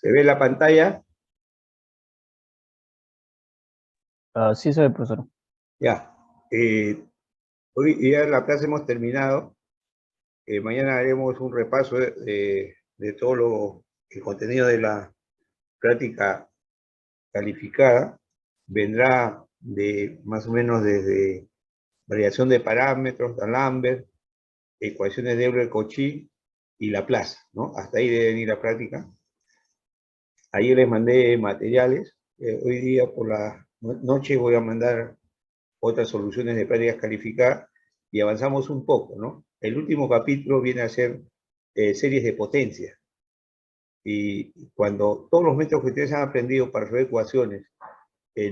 ¿Se ve la pantalla? Sí se ve, profesor. Ya. Hoy ya la clase hemos terminado. Mañana haremos un repaso de todo el contenido de la práctica calificada. Vendrá de más o menos desde variación de parámetros, D'Alembert, ecuaciones de Euler-Cauchy y Laplace, ¿no? Hasta ahí debe venir la práctica. Ayer les mandé materiales. Hoy día por la noche voy a mandar otras soluciones de prácticas calificadas y avanzamos un poco, ¿no? El último capítulo viene a ser series de potencia. Y cuando todos los métodos que ustedes han aprendido para resolver ecuaciones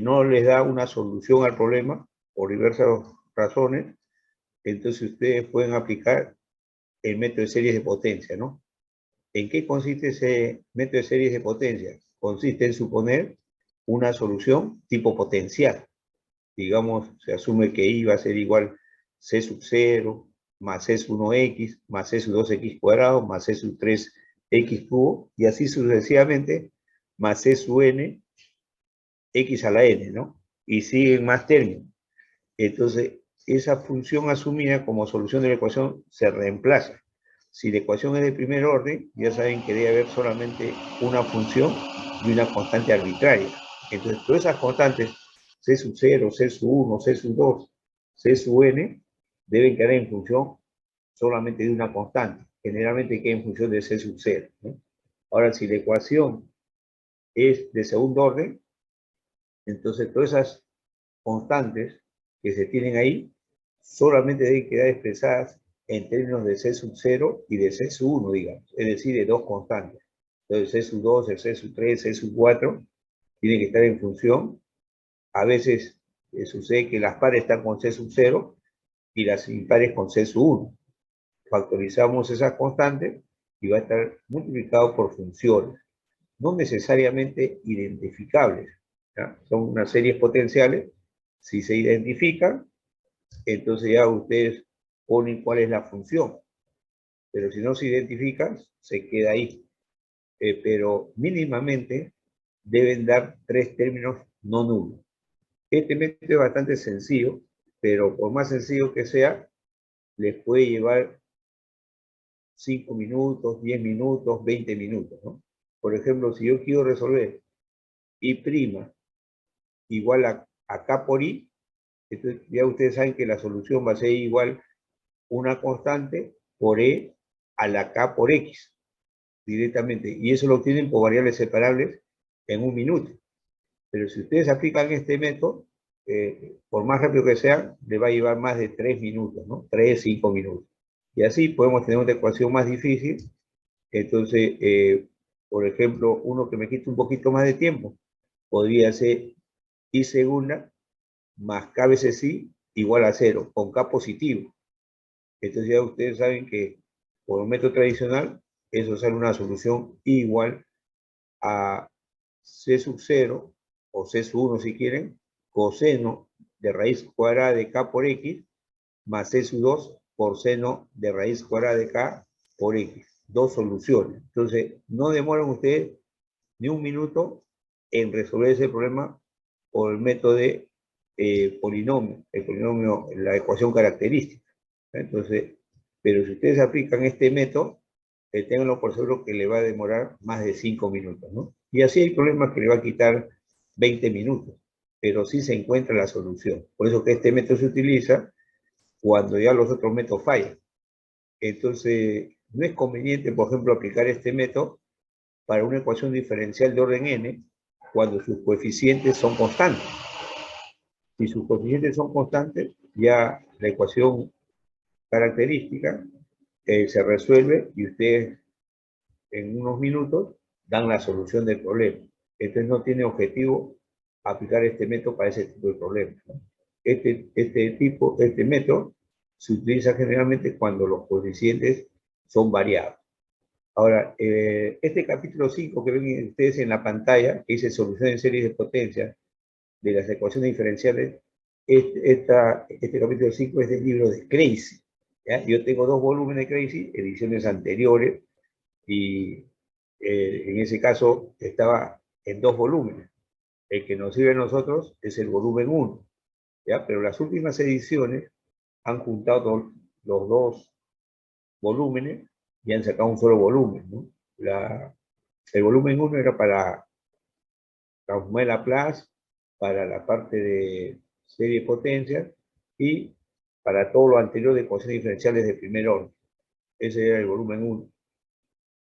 no les da una solución al problema, por diversas razones, entonces ustedes pueden aplicar el método de series de potencia, ¿no? ¿En qué consiste ese método de series de potencia? Consiste en suponer una solución tipo potencial. Digamos, se asume que I va a ser igual C sub 0 más C sub 1x más C sub 2x cuadrado más C sub 3x cubo y así sucesivamente más C sub n x a la n, ¿no? Y siguen más términos. Entonces, esa función asumida como solución de la ecuación se reemplaza. Si la ecuación es de primer orden, ya saben que debe haber solamente una función y una constante arbitraria. Entonces, todas esas constantes, C sub 0, C sub 1, C sub 2, C sub n, deben quedar en función solamente de una constante. Generalmente queda en función de C sub 0, ¿no? Ahora, si la ecuación es de segundo orden, entonces todas esas constantes que se tienen ahí solamente deben quedar expresadas en términos de C sub 0 y de C sub 1, digamos, es decir, de dos constantes. Entonces, C sub 2, el C sub 3, C sub 4 tienen que estar en función. A veces sucede que las pares están con C sub 0 y las impares con C sub 1. Factorizamos esas constantes y va a estar multiplicado por funciones, no necesariamente identificables, ¿ya? Son unas series potenciales. Si se identifican, entonces ya ustedes ponen cuál es la función. Pero si no se identifican, se queda ahí. Pero mínimamente deben dar tres términos no nulos. Este método es bastante sencillo, pero por más sencillo que sea, les puede llevar 5 minutos, 10 minutos, 20 minutos, ¿no? Por ejemplo, si yo quiero resolver I' igual a K por I, entonces ya ustedes saben que la solución va a ser igual una constante por E a la K por X directamente. Y eso lo obtienen por variables separables en un minuto. Pero si ustedes aplican este método, por más rápido que sea, le va a llevar más de 3 minutos, ¿no? 3, 5 minutos. Y así podemos tener una ecuación más difícil. Entonces, por ejemplo, uno que me quite un poquito más de tiempo, podría ser I segunda más K veces I igual a 0, con K positivo. Entonces ya ustedes saben que por un método tradicional, eso sale una solución igual a C sub 0 o C sub 1 si quieren, coseno de raíz cuadrada de K por X más C sub 2 por seno de raíz cuadrada de K por X. Dos soluciones. Entonces, no demoran ustedes ni un minuto en resolver ese problema por el método de polinomio, el polinomio, la ecuación característica. Entonces, pero si ustedes aplican este método, ténganlo por seguro que le va a demorar más de 5 minutos, ¿no? Y así hay problemas que le va a quitar 20 minutos, pero sí se encuentra la solución. Por eso que este método se utiliza cuando ya los otros métodos fallan. Entonces, no es conveniente, por ejemplo, aplicar este método para una ecuación diferencial de orden n cuando sus coeficientes son constantes. Si sus coeficientes son constantes, ya la ecuación característica se resuelve y ustedes en unos minutos dan la solución del problema. Entonces no tiene objetivo aplicar este método para ese tipo de problemas, ¿no? Este método se utiliza generalmente cuando los coeficientes son variados. Ahora, este capítulo 5 que ven ustedes en la pantalla, que dice solución en series de potencia de las ecuaciones diferenciales, este capítulo 5 es del libro de Crazy, ¿ya? Yo tengo 2 volúmenes de Crazy, ediciones anteriores, y en ese caso estaba en 2 volúmenes. El que nos sirve a nosotros es el volumen 1, ¿ya? Pero las últimas ediciones han juntado los 2 volúmenes y han sacado un solo volumen, ¿no? El volumen 1 era para transformar Laplace, para la parte de serie de potencias y para todo lo anterior de ecuaciones diferenciales de primer orden. Ese era el volumen 1.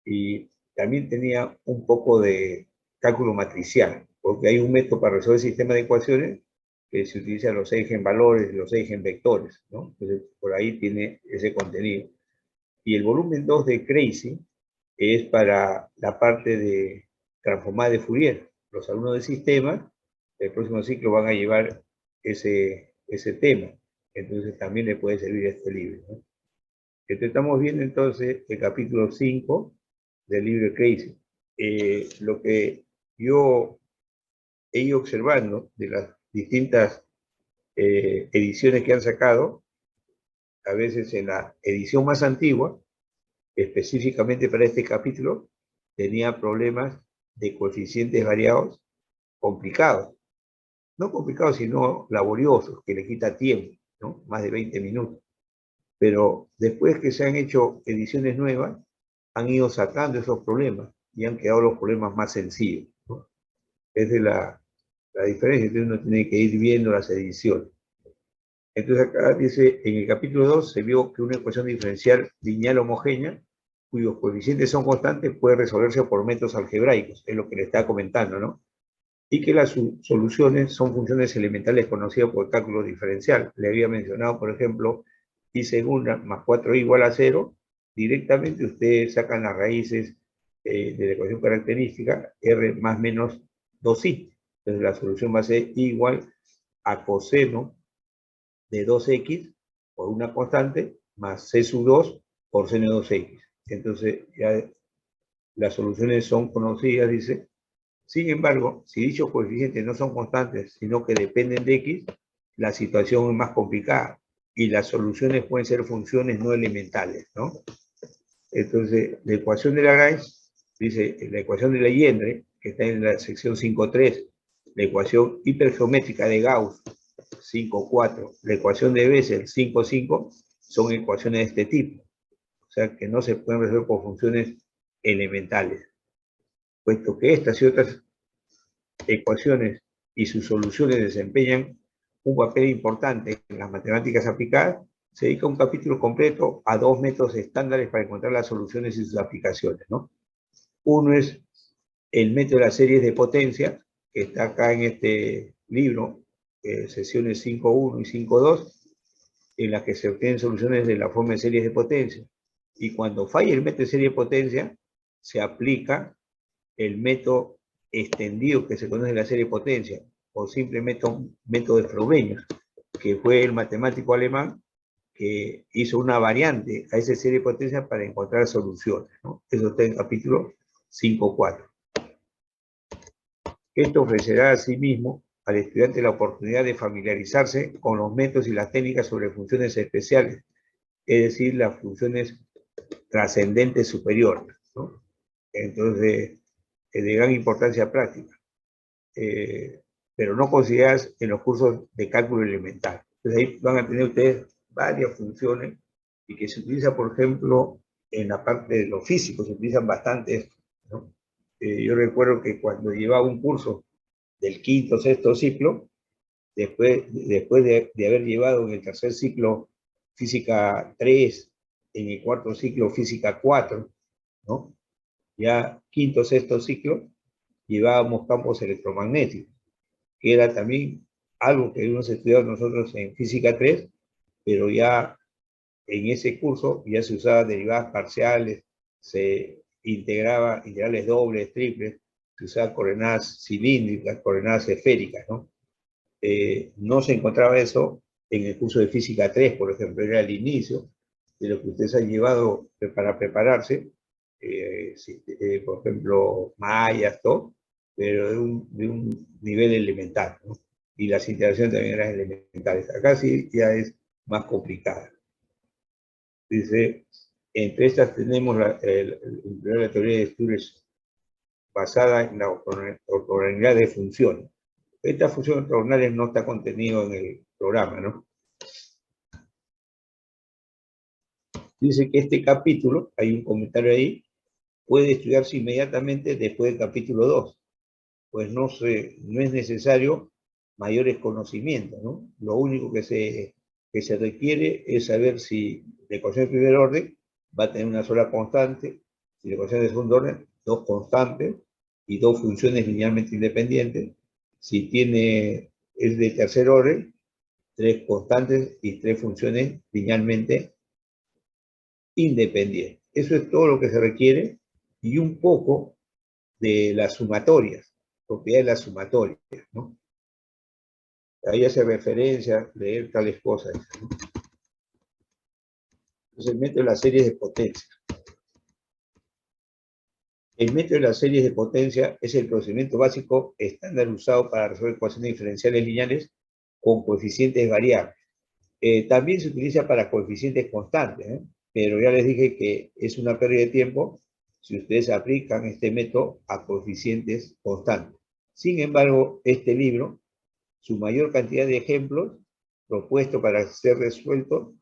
Y también tenía un poco de cálculo matricial, porque hay un método para resolver sistemas de ecuaciones que se utiliza los eigenvalores, los eigenvectores, ¿no? Entonces, por ahí tiene ese contenido. Y el volumen 2 de Crazy es para la parte de transformada de Fourier. Los alumnos de sistemas, el próximo ciclo van a llevar ese tema. Entonces también le puede servir este libro, ¿no? Estamos viendo entonces el capítulo 5 del libro Crazy. Lo que yo he ido observando de las distintas ediciones que han sacado, a veces en la edición más antigua, específicamente para este capítulo, tenía problemas de coeficientes variados complicados. No complicados, sino laboriosos, que le quita tiempo, ¿no? Más de 20 minutos. Pero después que se han hecho ediciones nuevas, han ido sacando esos problemas y han quedado los problemas más sencillos, ¿no? Esa es la diferencia, entonces uno tiene que ir viendo las ediciones. Entonces acá dice, en el capítulo 2 se vio que una ecuación diferencial lineal homogénea, cuyos coeficientes son constantes, puede resolverse por métodos algebraicos, es lo que le estaba comentando, ¿no? Y que las soluciones son funciones elementales conocidas por el cálculo diferencial. Le había mencionado, por ejemplo, y segunda más 4 igual a 0, directamente ustedes sacan las raíces de la ecuación característica, r más menos 2i. Entonces la solución va a ser igual a coseno de 2x por una constante más c sub 2 por seno de 2x. Entonces ya las soluciones son conocidas, dice. Sin embargo, si dichos coeficientes no son constantes, sino que dependen de x, la situación es más complicada y las soluciones pueden ser funciones no elementales, ¿no? Entonces, la ecuación de Lagrange, dice, la ecuación de Legendre, que está en la sección 5.3, la ecuación hipergeométrica de Gauss, 5.4, la ecuación de Bessel, 5.5, son ecuaciones de este tipo. O sea, que no se pueden resolver por funciones elementales, puesto que estas y otras ecuaciones y sus soluciones desempeñan un papel importante en las matemáticas aplicadas, se dedica un capítulo completo a 2 métodos estándares para encontrar las soluciones y sus aplicaciones, ¿no? Uno es el método de las series de potencia, que está acá en este libro, sesiones 5.1 y 5.2, en las que se obtienen soluciones de la forma de series de potencia. Y cuando falla el método de serie de potencia, se aplica el método extendido que se conoce en la serie de potencia, o simplemente un método de Frobenius, que fue el matemático alemán que hizo una variante a esa serie de potencia para encontrar soluciones, ¿no? Eso está en el capítulo 5.4. Esto ofrecerá asimismo al estudiante la oportunidad de familiarizarse con los métodos y las técnicas sobre funciones especiales, es decir, las funciones trascendentes superiores, ¿no? Entonces, de gran importancia práctica, pero no consideradas en los cursos de cálculo elemental. Entonces ahí van a tener ustedes varias funciones y que se utiliza, por ejemplo, en la parte de los físicos, se utilizan bastante esto, ¿no? Yo recuerdo que cuando llevaba un curso del quinto, sexto ciclo, después de haber llevado en el tercer ciclo física 3, en el cuarto ciclo física 4, ¿no? Ya quinto, sexto ciclo, llevábamos campos electromagnéticos, que era también algo que hemos estudiado nosotros en física 3, pero ya en ese curso ya se usaban derivadas parciales, se integraba integrales dobles, triples, se usaban coordenadas cilíndricas, coordenadas esféricas, ¿no? No se encontraba eso en el curso de física 3, por ejemplo, era el inicio de lo que ustedes han llevado para prepararse, por ejemplo, mallas, todo, pero de un nivel elemental, ¿no? Y las interacciones también eran elementales. Acá sí ya es más complicada. Dice, entre estas tenemos la teoría de Sturge basada en la ortogonalidad de funciones. Esta función ortogonales no está contenido en el programa, ¿no? Dice que este capítulo, hay un comentario ahí, puede estudiarse inmediatamente después del capítulo 2, pues no es necesario mayores conocimientos, ¿no? Lo único que se requiere es saber si la ecuación de primer orden va a tener una sola constante, si la ecuación de segundo orden, dos constantes y dos funciones linealmente independientes, si es de tercer orden, tres constantes y tres funciones linealmente independientes. Eso es todo lo que se requiere y un poco de las sumatorias, propiedades de las sumatorias, ¿no? Ahí hace referencia, leer tales cosas, ¿no? Entonces, el método de las series de potencia. El método de las series de potencia es el procedimiento básico estándar usado para resolver ecuaciones diferenciales lineales con coeficientes variables. También se utiliza para coeficientes constantes, ¿eh? Pero ya les dije que es una pérdida de tiempo si ustedes aplican este método a coeficientes constantes. Sin embargo, este libro, su mayor cantidad de ejemplos propuestos para ser resueltos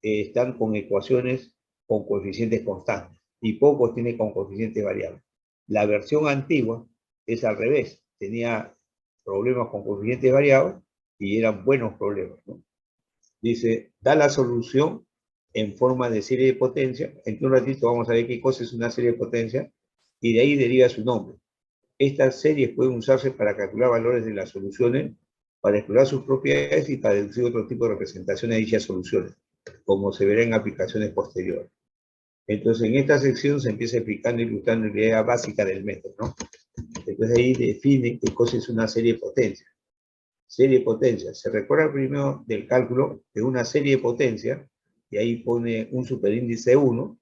están con ecuaciones con coeficientes constantes y pocos tienen con coeficientes variables. La versión antigua es al revés, tenía problemas con coeficientes variables y eran buenos problemas, ¿no? Dice, da la solución en forma de serie de potencia. En un ratito vamos a ver qué cosa es una serie de potencia y de ahí deriva su nombre. Estas series pueden usarse para calcular valores de las soluciones, para explorar sus propiedades y para deducir otro tipo de representaciones de dichas soluciones, como se verá en aplicaciones posteriores. Entonces, en esta sección se empieza explicando y ilustrando la idea básica del método, ¿no? Entonces ahí define qué cosa es una serie de potencia. Serie de potencia. Se recuerda primero del cálculo de una serie de potencia, y ahí pone un superíndice 1,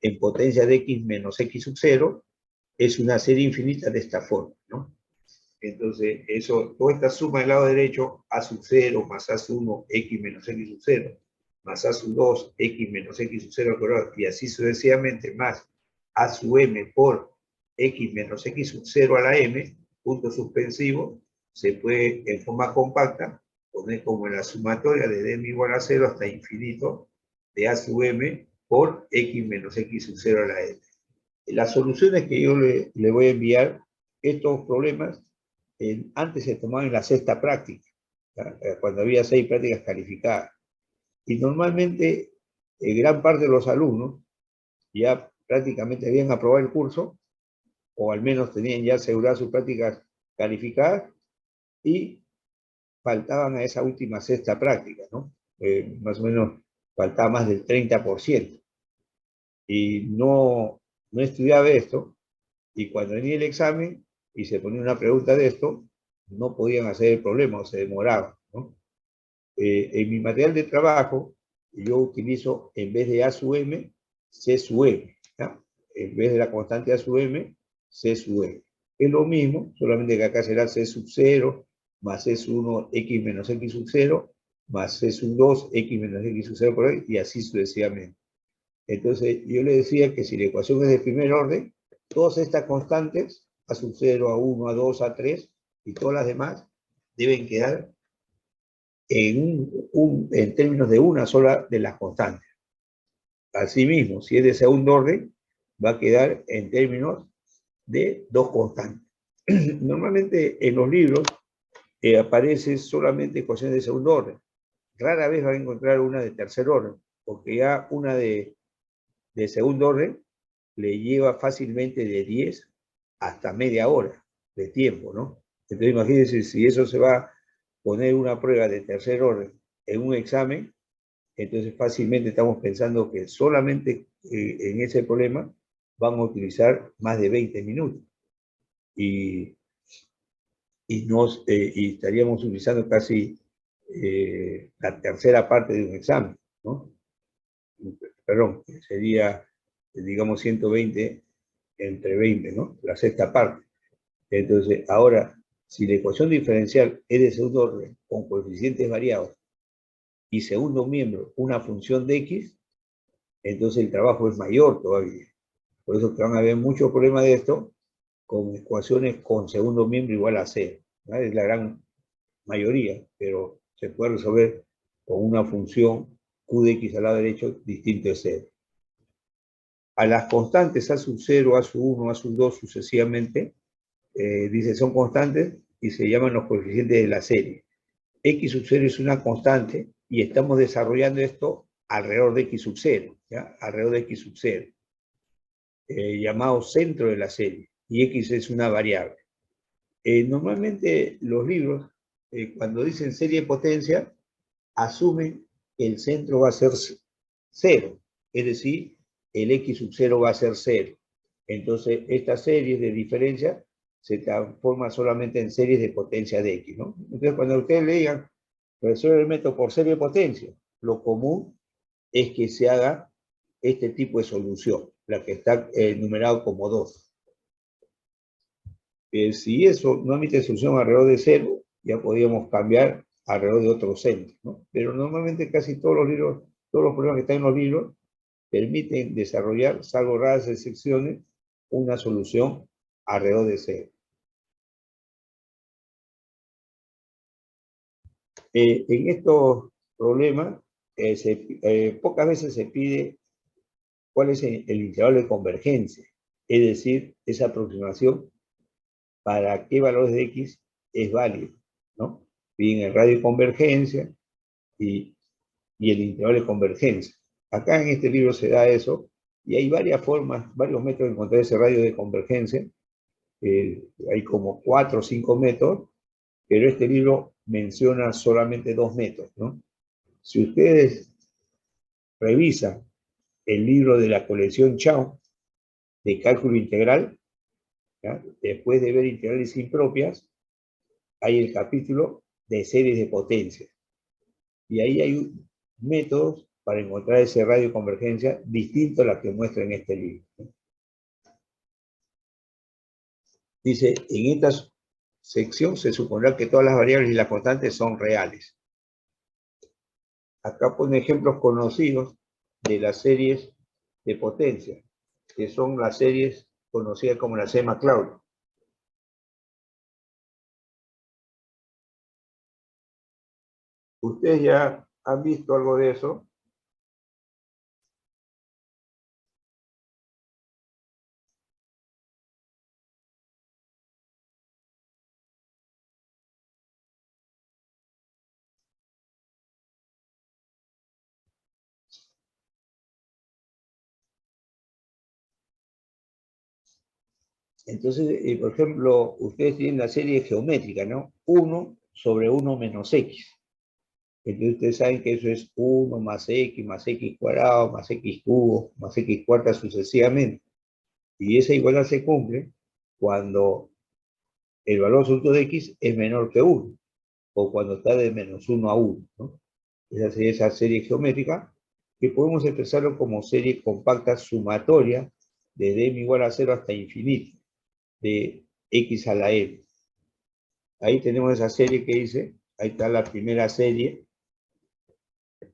en potencia de x menos x sub 0, es una serie infinita de esta forma, ¿no? Entonces, toda esta suma del lado derecho, a sub 0 más a sub 1, x menos x sub 0, más a sub 2, x menos x sub 0 y así sucesivamente, más a sub m por x menos x sub 0 a la m, punto suspensivo, se puede en forma compacta poner como en la sumatoria de m igual a 0 hasta infinito de a sub m por x menos x sub 0 a la m. Las soluciones que yo le voy a enviar, estos problemas, antes se tomaban en la sexta práctica, cuando había 6 prácticas calificadas. Y normalmente, gran parte de los alumnos ya prácticamente habían aprobado el curso, o al menos tenían ya aseguradas sus prácticas calificadas, y faltaban a esa última sexta práctica, ¿no? Más o menos faltaba más del 30%. Y no estudiaba esto, y cuando venía el examen y se ponía una pregunta de esto, no podían hacer el problema o se demoraban, ¿no? En mi material de trabajo, yo utilizo, en vez de A sub M, C sub M, ¿no? En vez de la constante A sub M, C sub M. Es lo mismo, solamente que acá será C sub 0, más C sub 1, X menos X sub 0, más C sub 2, X menos X sub 0, por ahí, y así sucesivamente. Entonces, yo le decía que si la ecuación es de primer orden, todas estas constantes, A sub 0, A1, A2, A3, y todas las demás, deben quedar en términos de una sola de las constantes. Asimismo, si es de segundo orden, va a quedar en términos de dos constantes. Normalmente en los libros aparece solamente ecuaciones de segundo orden. Rara vez va a encontrar una de tercer orden, porque ya una de segundo orden le lleva fácilmente de 10 hasta media hora de tiempo, ¿no? Entonces imagínense si eso se va a poner una prueba de tercer orden en un examen, entonces fácilmente estamos pensando que solamente en ese problema vamos a utilizar más de 20 minutos. Y estaríamos utilizando casi la tercera parte de un examen, ¿no? Perdón, sería, digamos, 120 entre 20, ¿no? La sexta parte. Entonces, ahora, si la ecuación diferencial es de segundo orden con coeficientes variados y segundo miembro una función de x, entonces el trabajo es mayor todavía. Por eso que van a haber muchos problemas de esto, con ecuaciones con segundo miembro igual a 0. ¿Vale? Es la gran mayoría, pero se puede resolver con una función q de x al lado derecho distinto de 0. A las constantes a sub 0, a sub 1, a sub 2 sucesivamente, dice son constantes y se llaman los coeficientes de la serie. X sub 0 es una constante y estamos desarrollando esto alrededor de X sub 0, ¿ya? Alrededor de X sub 0, llamado centro de la serie, y X es una variable. Normalmente los libros, cuando dicen serie de potencia, asumen que el centro va a ser 0, es decir, el X sub 0 va a ser 0. Entonces, estas series de diferencia se transforman solamente en series de potencia de X, ¿no? Entonces, cuando ustedes le digan, resuelve el método por serie de potencia, lo común es que se haga este tipo de solución, la que está numerado como 2. Si eso no emite solución alrededor de 0, ya podríamos cambiar alrededor de otro centro, ¿no? Pero normalmente casi todos los libros, todos los problemas que están en los libros, permiten desarrollar, salvo raras excepciones, una solución alrededor de 0. En estos problemas, pocas veces se pide cuál es el intervalo de convergencia, es decir, esa aproximación para qué valores de X es válido, ¿no? Piden el radio de convergencia y el intervalo de convergencia. Acá en este libro se da eso, y hay varias formas, varios métodos de encontrar ese radio de convergencia. Hay como 4 o 5 métodos, pero este libro menciona solamente 2 métodos, ¿no? Si ustedes revisan el libro de la colección Chao, de cálculo integral, ¿ya? Después de ver integrales impropias, hay el capítulo de series de potencia. Y ahí hay métodos para encontrar ese radio de convergencia distinto a la que muestra en este libro. Dice, en esta sección se supondrá que todas las variables y las constantes son reales. Acá pone ejemplos conocidos de las series de potencia, que son las series conocidas como la serie Maclaurin. ¿Ustedes ya han visto algo de eso? Entonces, por ejemplo, ustedes tienen la serie geométrica, ¿no? 1 sobre 1 menos x. Entonces ustedes saben que eso es 1 más x cuadrado, más x cubo, más x cuarta sucesivamente. Y esa igualdad se cumple cuando el valor absoluto de x es menor que 1, o cuando está de menos 1 a 1, ¿no? Esa sería esa serie geométrica, que podemos expresarlo como serie compacta sumatoria desde m igual a 0 hasta infinito, de x a la m. Ahí tenemos esa serie que dice, ahí está la primera serie,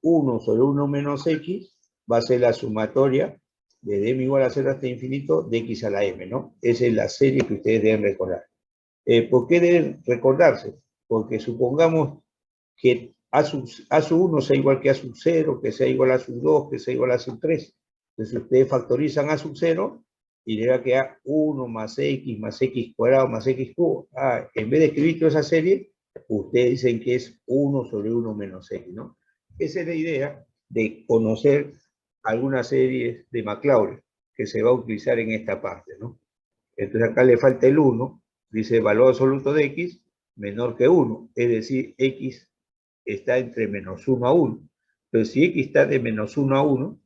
1 sobre 1 menos x va a ser la sumatoria desde m igual a 0 hasta infinito de x a la m, ¿no? Esa es la serie que ustedes deben recordar. ¿Por qué deben recordarse? Porque supongamos que a sub 1 sea igual que a sub 0, que sea igual a sub 2, que sea igual a sub 3. Entonces ustedes factorizan a sub 0 y le va a quedar 1 más x cuadrado más x cubo. En vez de escribir toda esa serie, ustedes dicen que es 1 sobre 1 menos x, ¿no? Esa es la idea de conocer algunas series de Maclaurin que se va a utilizar en esta parte, ¿no? Entonces acá le falta el 1, dice valor absoluto de x menor que 1, es decir, x está entre menos 1 a 1. Entonces, si x está de menos 1 a 1,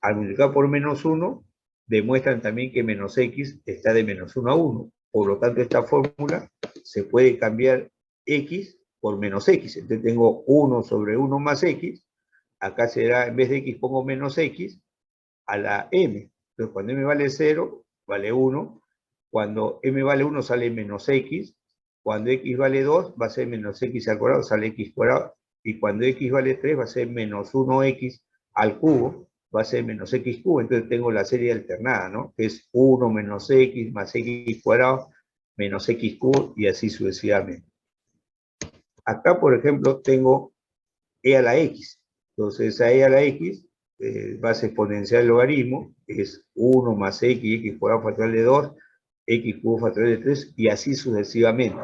al multiplicar por menos 1, demuestran también que menos x está de menos 1 a 1. Por lo tanto, esta fórmula se puede cambiar x por menos x. Entonces tengo 1 sobre 1 más x. Acá será, en vez de x pongo menos x a la m. Entonces, cuando m vale 0, vale 1. Cuando m vale 1, sale menos x. Cuando x vale 2, va a ser menos x al cuadrado, sale x cuadrado. Y cuando x vale 3, va a ser menos 1x al cubo, va a ser menos x cubo. Entonces tengo la serie alternada, ¿no? Que es 1 menos x más x cuadrado menos x cubo y así sucesivamente. Acá, por ejemplo, tengo e a la x. Entonces, a e a la x, base exponencial del logaritmo, es 1 más x cuadrado factorial de 2, x cubo factorial de 3, y así sucesivamente.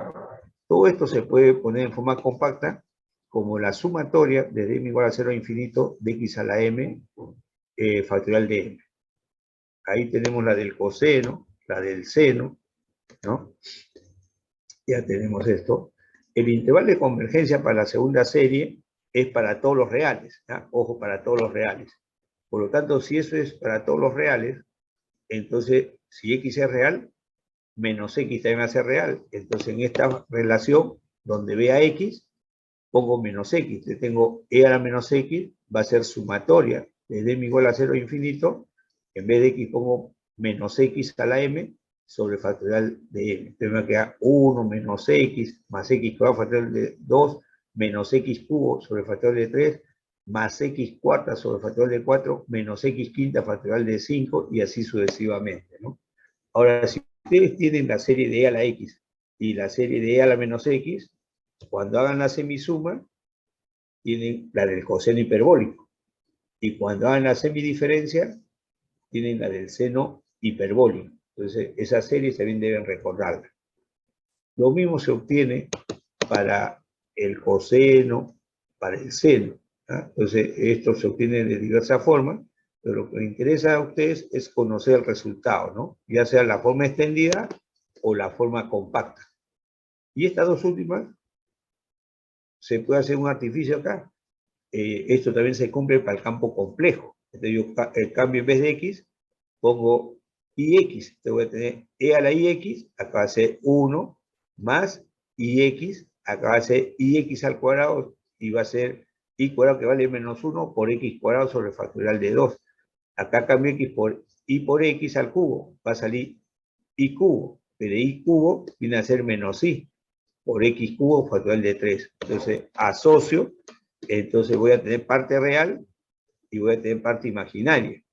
Todo esto se puede poner en forma compacta como la sumatoria desde m igual a 0 a infinito de x a la m factorial de m. Ahí tenemos la del coseno, la del seno, ¿no? Ya tenemos esto. El intervalo de convergencia para la segunda serie es para todos los reales, ¿ya? Ojo, para todos los reales. Por lo tanto, si eso es para todos los reales, entonces, si x es real, menos x también va a ser real. Entonces, en esta relación, donde vea x, pongo menos x. Entonces, tengo e a la menos x, va a ser sumatoria desde m igual a 0 a infinito. En vez de x pongo menos x a la m sobre factorial de m. Entonces me va a quedar 1 menos x más x cuadrado factorial de 2 menos x cubo sobre factorial de 3 más x cuarta sobre factorial de 4 menos x quinta factorial de 5 y así sucesivamente, ¿no? Ahora, si ustedes tienen la serie de e a la x y la serie de e a la menos x, cuando hagan la semisuma, tienen la del coseno hiperbólico. Y cuando hagan la semidiferencia, tienen la del seno hiperbólico. Entonces, esas series también deben recordarla. Lo mismo se obtiene para el coseno, para el seno, ¿ah? Entonces, esto se obtiene de diversas formas, pero lo que me interesa a ustedes es conocer el resultado, ¿no? Ya sea la forma extendida o la forma compacta. Y estas dos últimas, se puede hacer un artificio acá. Esto también se cumple para el campo complejo. Entonces, yo cambio en vez de x, pongo ix, te voy a tener e a la ix, acá va a ser 1, más ix, acá va a ser ix al cuadrado, y va a ser y cuadrado que vale menos 1 por x cuadrado sobre factorial de 2. Acá cambio x por y por x al cubo, va a salir y cubo, pero y cubo viene a ser menos y por x cubo factorial de 3. Entonces, asocio, entonces voy a tener parte real y voy a tener parte imaginaria.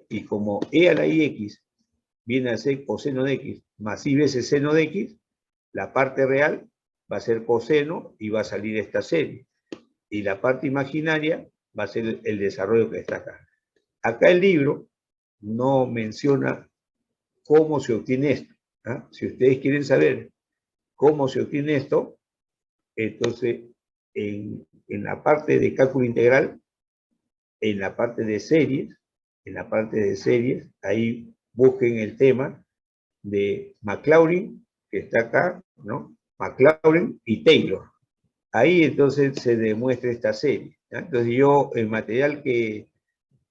Y como e a la ix viene a ser coseno de x más y veces seno de x, la parte real va a ser coseno y va a salir esta serie. Y la parte imaginaria va a ser el desarrollo que está acá. Acá el libro no menciona cómo se obtiene esto, ¿ah? Si ustedes quieren saber cómo se obtiene esto, entonces en la parte de cálculo integral, en la parte de series, ahí busquen el tema de Maclaurin, que está acá, ¿no? Maclaurin y Taylor. Ahí entonces se demuestra esta serie, ¿no? Entonces yo, el material que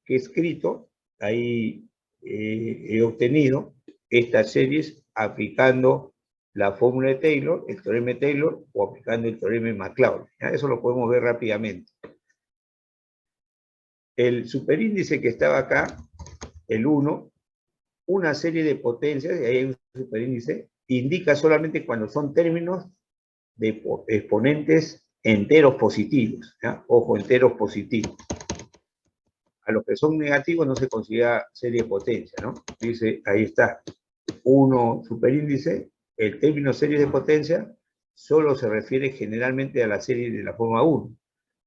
he escrito, ahí he obtenido estas series aplicando la fórmula de Taylor, el teorema de Taylor, o aplicando el teorema de Maclaurin, ¿ya? Eso lo podemos ver rápidamente. El superíndice que estaba acá, el 1, una serie de potencias, y ahí hay un superíndice, indica solamente cuando son términos de exponentes enteros positivos, ¿ya? Ojo, enteros positivos. A los que son negativos no se considera serie de potencia, ¿no? Dice, ahí está, 1 superíndice, el término serie de potencia solo se refiere generalmente a la serie de la forma 1,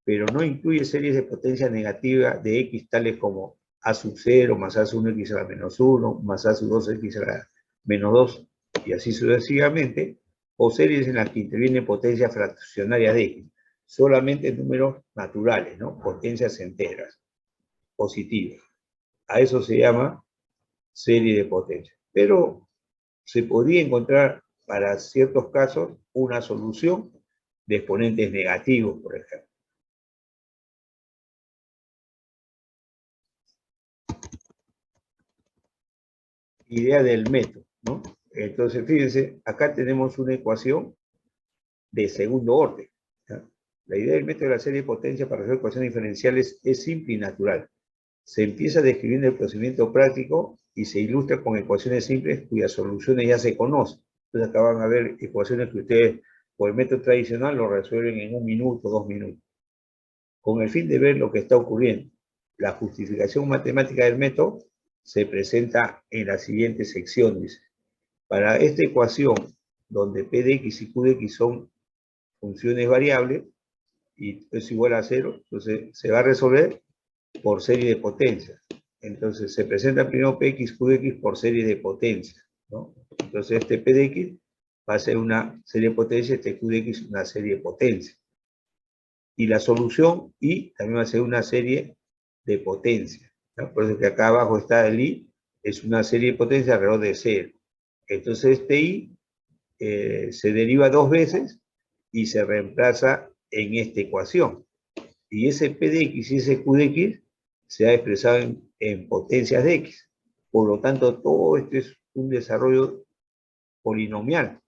pero no incluye series de potencia negativa de x tales como a sub 0 más a sub 1 x a la menos 1 más a sub 2 x a la menos 2 y así sucesivamente, o series en las que interviene potencia fraccionaria de x, solamente números naturales, ¿no? Potencias enteras, positivas. A eso se llama serie de potencia. Pero se podría encontrar para ciertos casos una solución de exponentes negativos, por ejemplo. Idea del método, ¿no? Entonces, fíjense, acá tenemos una ecuación de segundo orden, ¿ya? La idea del método de la serie de potencia para resolver ecuaciones diferenciales es simple y natural. Se empieza describiendo el procedimiento práctico y se ilustra con ecuaciones simples cuyas soluciones ya se conocen. Entonces acá van a ver ecuaciones que ustedes, por el método tradicional, lo resuelven en 1 minuto, 2 minutos. Con el fin de ver lo que está ocurriendo, la justificación matemática del método se presenta en la siguiente sección, dice. Para esta ecuación donde P de X y Q de X son funciones variables, y es igual a 0, entonces se va a resolver por serie de potencias. Entonces se presenta primero Px, Qx por serie de potencias, ¿no? Entonces este P de X va a ser una serie de potencias, este Q de X una serie de potencias. Y la solución I también va a ser una serie de potencias, ¿no? Por eso que acá abajo está el I, es una serie de potencias alrededor de 0. Entonces este I se deriva dos veces y se reemplaza en esta ecuación. Y ese P de X y ese Q de X se ha expresado en potencias de X. Por lo tanto, todo esto es un desarrollo polinomial.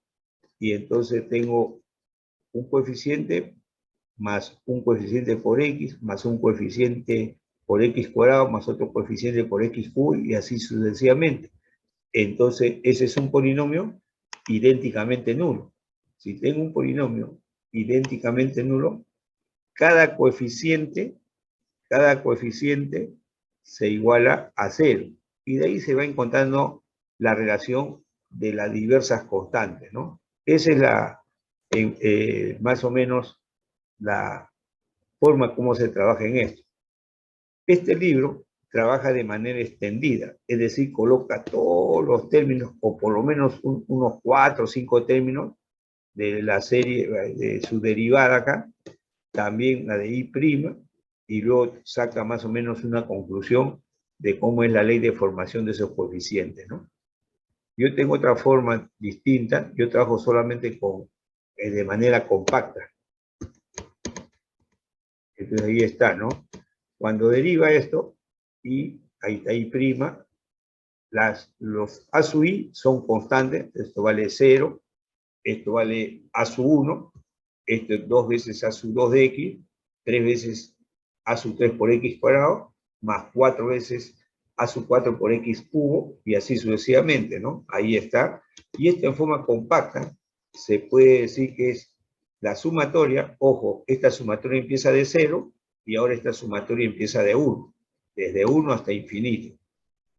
Y entonces tengo un coeficiente más un coeficiente por X, más un coeficiente por X cuadrado, más otro coeficiente por X cubo, y así sucesivamente. Entonces, ese es un polinomio idénticamente nulo. Si tengo un polinomio idénticamente nulo, cada coeficiente se iguala a 0. Y de ahí se va encontrando la relación de las diversas constantes, ¿no? Esa es más o menos la forma como se trabaja en esto. Este libro trabaja de manera extendida, es decir, coloca todos los términos, o por lo menos unos 4 o 5 términos de la serie, de su derivada acá, también la de I', y luego saca más o menos una conclusión de cómo es la ley de formación de esos coeficientes, ¿no? Yo tengo otra forma distinta, yo trabajo solamente de manera compacta. Entonces ahí está, ¿no? Cuando deriva esto, y ahí está I', los A sub I son constantes, esto vale 0, esto vale A sub 1, esto es 2 veces A sub 2 de X, 3 veces A sub 3 por X cuadrado, más 4 veces A sub 4 por X cubo, y así sucesivamente, ¿no? Ahí está. Y esto en forma compacta se puede decir que es la sumatoria. Ojo, esta sumatoria empieza de 0, y ahora esta sumatoria empieza de 1, desde 1 hasta infinito.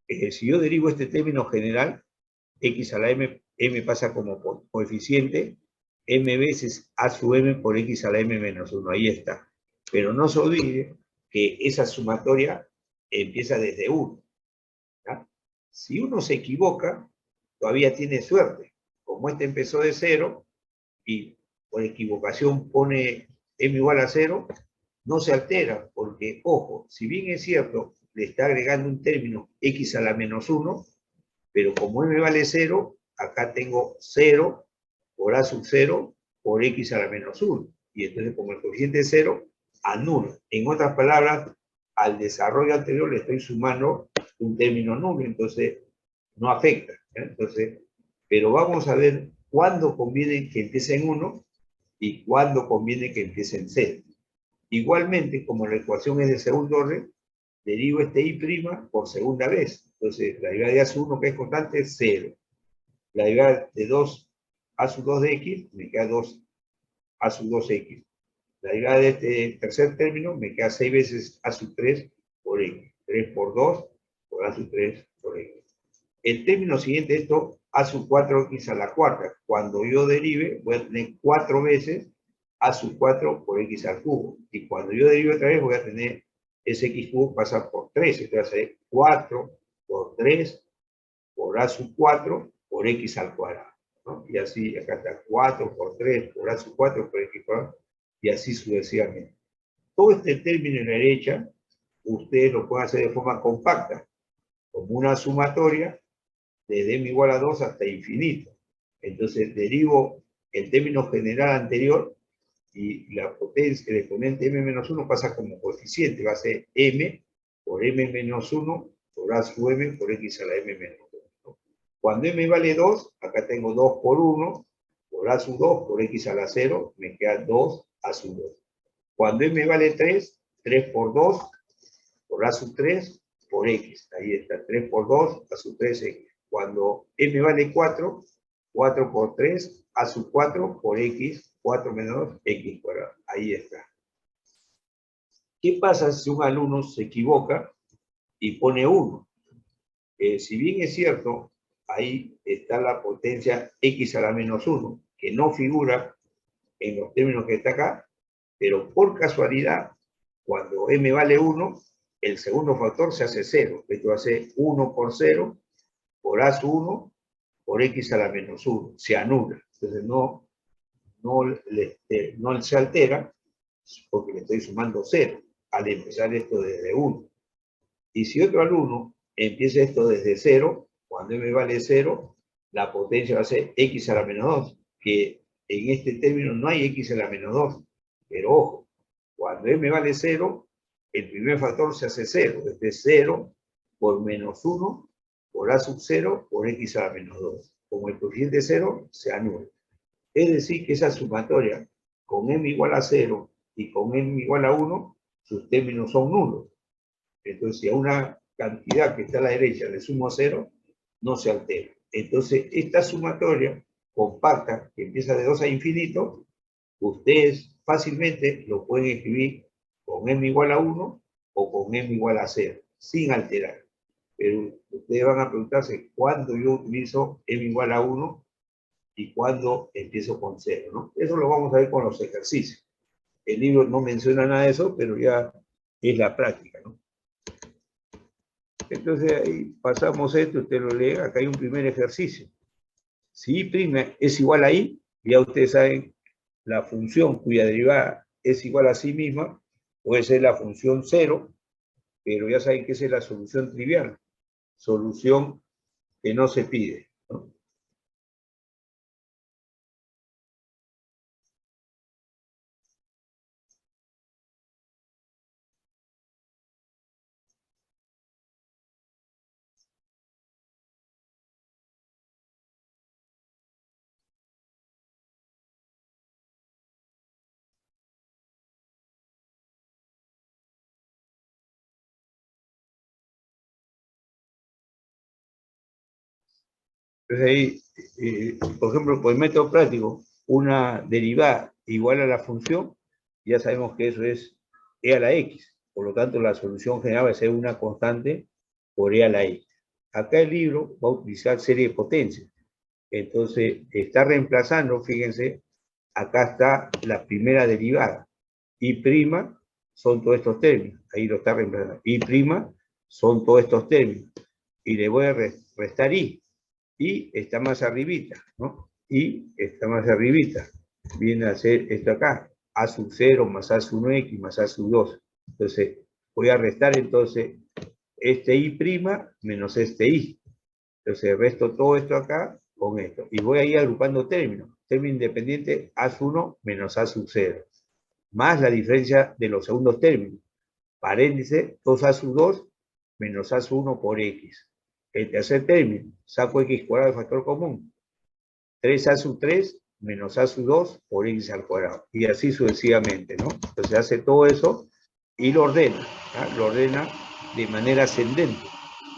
Si yo derivo este término general, X a la M pasa como coeficiente, M veces A sub M por X a la M menos 1, ahí está. Pero no se olvide que esa sumatoria empieza desde 1. ¿Ya? Si uno se equivoca, todavía tiene suerte. Como este empezó de 0, y por equivocación pone M igual a 0, no se altera, porque, ojo, si bien es cierto, le está agregando un término X a la menos 1, pero como M vale 0, acá tengo 0 por A sub 0 por X a la menos 1. Y entonces, como el coeficiente es 0, anula. En otras palabras, al desarrollo anterior le estoy sumando un término nulo, entonces no afecta. ¿Ya? Entonces, pero vamos a ver cuándo conviene que empiece en 1 y cuándo conviene que empiece en 0. Igualmente, como la ecuación es de segundo orden, derivo este I' por segunda vez. Entonces, la derivada de A sub 1, que es constante, es 0. La derivada de 2 A sub 2 de X, me queda 2 A sub 2X. La derivada de este tercer término, me queda 6 veces A sub 3 por X. 3 por 2 por A sub 3 por X. El término siguiente, esto, A sub 4X a la cuarta. Cuando yo derive, voy a tener 4 veces A sub 4 por X al cubo. Y cuando yo derive otra vez, voy a tener ese X cubo pasa por 3. Entonces va a ser 4 por 3 por A sub 4 por X al cuadrado, ¿no? Y así, acá está 4 por 3 por A sub 4 por X cuadrado, y así sucesivamente. Todo este término en la derecha, ustedes lo pueden hacer de forma compacta, como una sumatoria desde m igual a 2 hasta infinito. Entonces derivo el término general anterior, y la potencia, el exponente m menos 1 pasa como coeficiente, va a ser m por m menos 1 por A sub m por X a la m menos 1. Cuando m vale 2, acá tengo 2 por 1 por A sub 2 por X a la 0, me queda 2 A sub 2. Cuando m vale 3, 3 por 2 por A sub 3 por X. Ahí está, 3 por 2 A sub 3X. Cuando m vale 4, 4 por 3 A sub 4 por X, 4 menos X cuadrado. Ahí está. ¿Qué pasa si un alumno se equivoca y pone 1? Si bien es cierto, ahí está la potencia x a la menos 1, que no figura en los términos que está acá, pero por casualidad, cuando m vale 1, el segundo factor se hace 0. Esto hace 1 por 0, por a sub 1, por x a la menos 1. Se anula. Entonces no se altera, porque le estoy sumando 0 al empezar esto desde 1. Y si otro alumno empieza esto desde 0, cuando m vale 0, la potencia va a ser x a la menos 2, que en este término no hay x a la menos 2. Pero ojo, cuando m vale 0, el primer factor se hace 0. Este es 0 por menos 1 por a sub 0 por x a la menos 2. Como el coeficiente 0, se anula. Es decir, que esa sumatoria con m igual a 0 y con m igual a 1, sus términos son nulos. Entonces, si a una cantidad que está a la derecha le sumo 0, no se altera. Entonces, esta sumatoria compacta, que empieza de 2 a infinito, ustedes fácilmente lo pueden escribir con m igual a 1 o con m igual a 0, sin alterar. Pero ustedes van a preguntarse cuándo yo utilizo m igual a 1 y cuándo empiezo con 0, ¿no? Eso lo vamos a ver con los ejercicios. El libro no menciona nada de eso, pero ya es la práctica, ¿no? Entonces ahí pasamos esto, usted lo lee, acá hay un primer ejercicio. Si I' es igual a I, ya ustedes saben, la función cuya derivada es igual a sí misma, puede ser la función 0, pero ya saben que esa es la solución trivial, solución que no se pide, ¿no? Entonces ahí, por ejemplo, por el método práctico, una derivada igual a la función, ya sabemos que eso es e a la x. Por lo tanto, la solución general va a ser una constante por e a la x. Acá el libro va a utilizar serie de potencias. Entonces, está reemplazando, fíjense, acá está la primera derivada. Y' son todos estos términos. Ahí lo está reemplazando. Y' son todos estos términos. Y le voy a restar i. Y está más arribita, ¿no? Y está más arribita. Viene a ser esto acá. A sub 0 más a sub 1x más a sub 2. Entonces, voy a restar entonces este i' menos este i. Entonces, resto todo esto acá con esto. Y voy a ir agrupando términos. Término independiente a sub 1 menos a sub 0. Más la diferencia de los segundos términos. Paréntesis, 2a sub 2 menos a sub 1 por x. El tercer término, saco x cuadrado de factor común. 3a sub 3 menos a sub 2 por x al cuadrado. Y así sucesivamente, ¿no? Entonces hace todo eso y lo ordena. ¿no? Lo ordena de manera ascendente.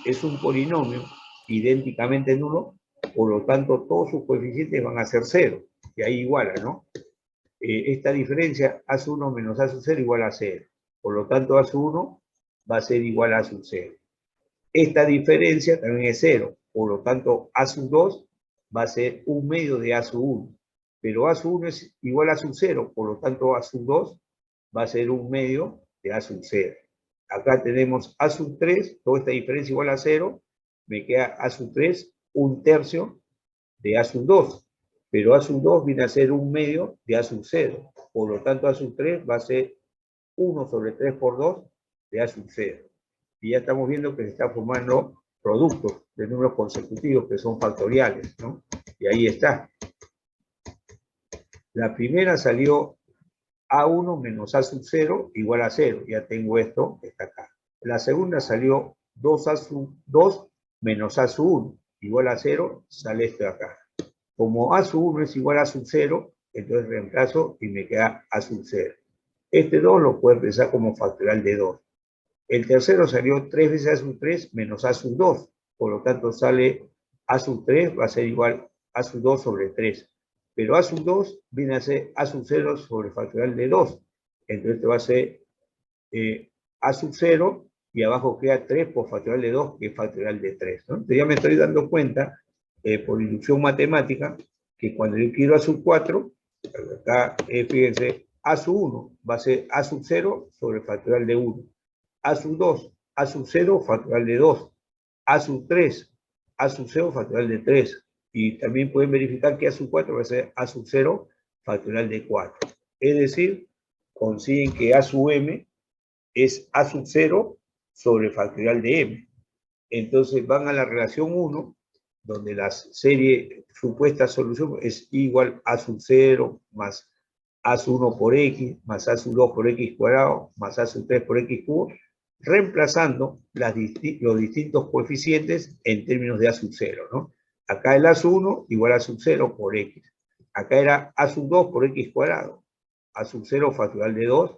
Es un polinomio idénticamente nulo, por lo tanto todos sus coeficientes van a ser 0. Y ahí iguala, ¿no? Esta diferencia, a sub 1 menos a sub 0 igual a 0. Por lo tanto, a sub 1 va a ser igual a sub 0. Esta diferencia también es 0. Por lo tanto, a sub 2 va a ser un medio de a sub 1. Pero a sub 1 es igual a sub 0. Por lo tanto, a sub 2 va a ser un medio de a sub 0. Acá tenemos a sub 3. Toda esta diferencia igual a 0. Me queda a sub 3 un tercio de a sub 2. Pero a sub 2 viene a ser un medio de a sub 0. Por lo tanto, a sub 3 va a ser 1 sobre 3 por 2 de a sub 0. Y ya estamos viendo que se están formando productos de números consecutivos que son factoriales, ¿no? Y ahí está. La primera salió a1 menos a sub 0 igual a 0. Ya tengo esto que está acá. La segunda salió 2a sub 2 menos a sub 1 igual a 0. Sale esto de acá. Como a sub 1 es igual a sub 0, entonces reemplazo y me queda a sub 0. Este 2 lo puedo pensar como factorial de 2. El tercero salió 3 veces a sub 3 menos a sub 2. Por lo tanto, sale a sub 3 va a ser igual a sub 2 sobre 3. Pero a sub 2 viene a ser a sub 0 sobre factorial de 2. Entonces, esto va a ser a sub 0 y abajo queda 3 por factorial de 2, que es factorial de 3. ¿no? Entonces, ya me estoy dando cuenta por inducción matemática, que cuando yo quiero A sub 4, acá, fíjense, A sub 1 va a ser A sub 0 sobre el factorial de 1. A sub 2, A sub 0, factorial de 2. A sub 3, A sub 0, factorial de 3. Y también pueden verificar que A sub 4 va a ser A sub 0, factorial de 4. Es decir, consiguen que A sub m es A sub 0 sobre el factorial de m. Entonces van a la relación 1, donde la serie supuesta solución es igual a sub 0 más a sub 1 por x, más a sub 2 por x cuadrado, más a sub 3 por x cubo, reemplazando los distintos coeficientes en términos de a sub 0, ¿no? Acá el a sub 1 igual a sub 0 por x. Acá era a sub 2 por x cuadrado, a sub 0 factorial de 2.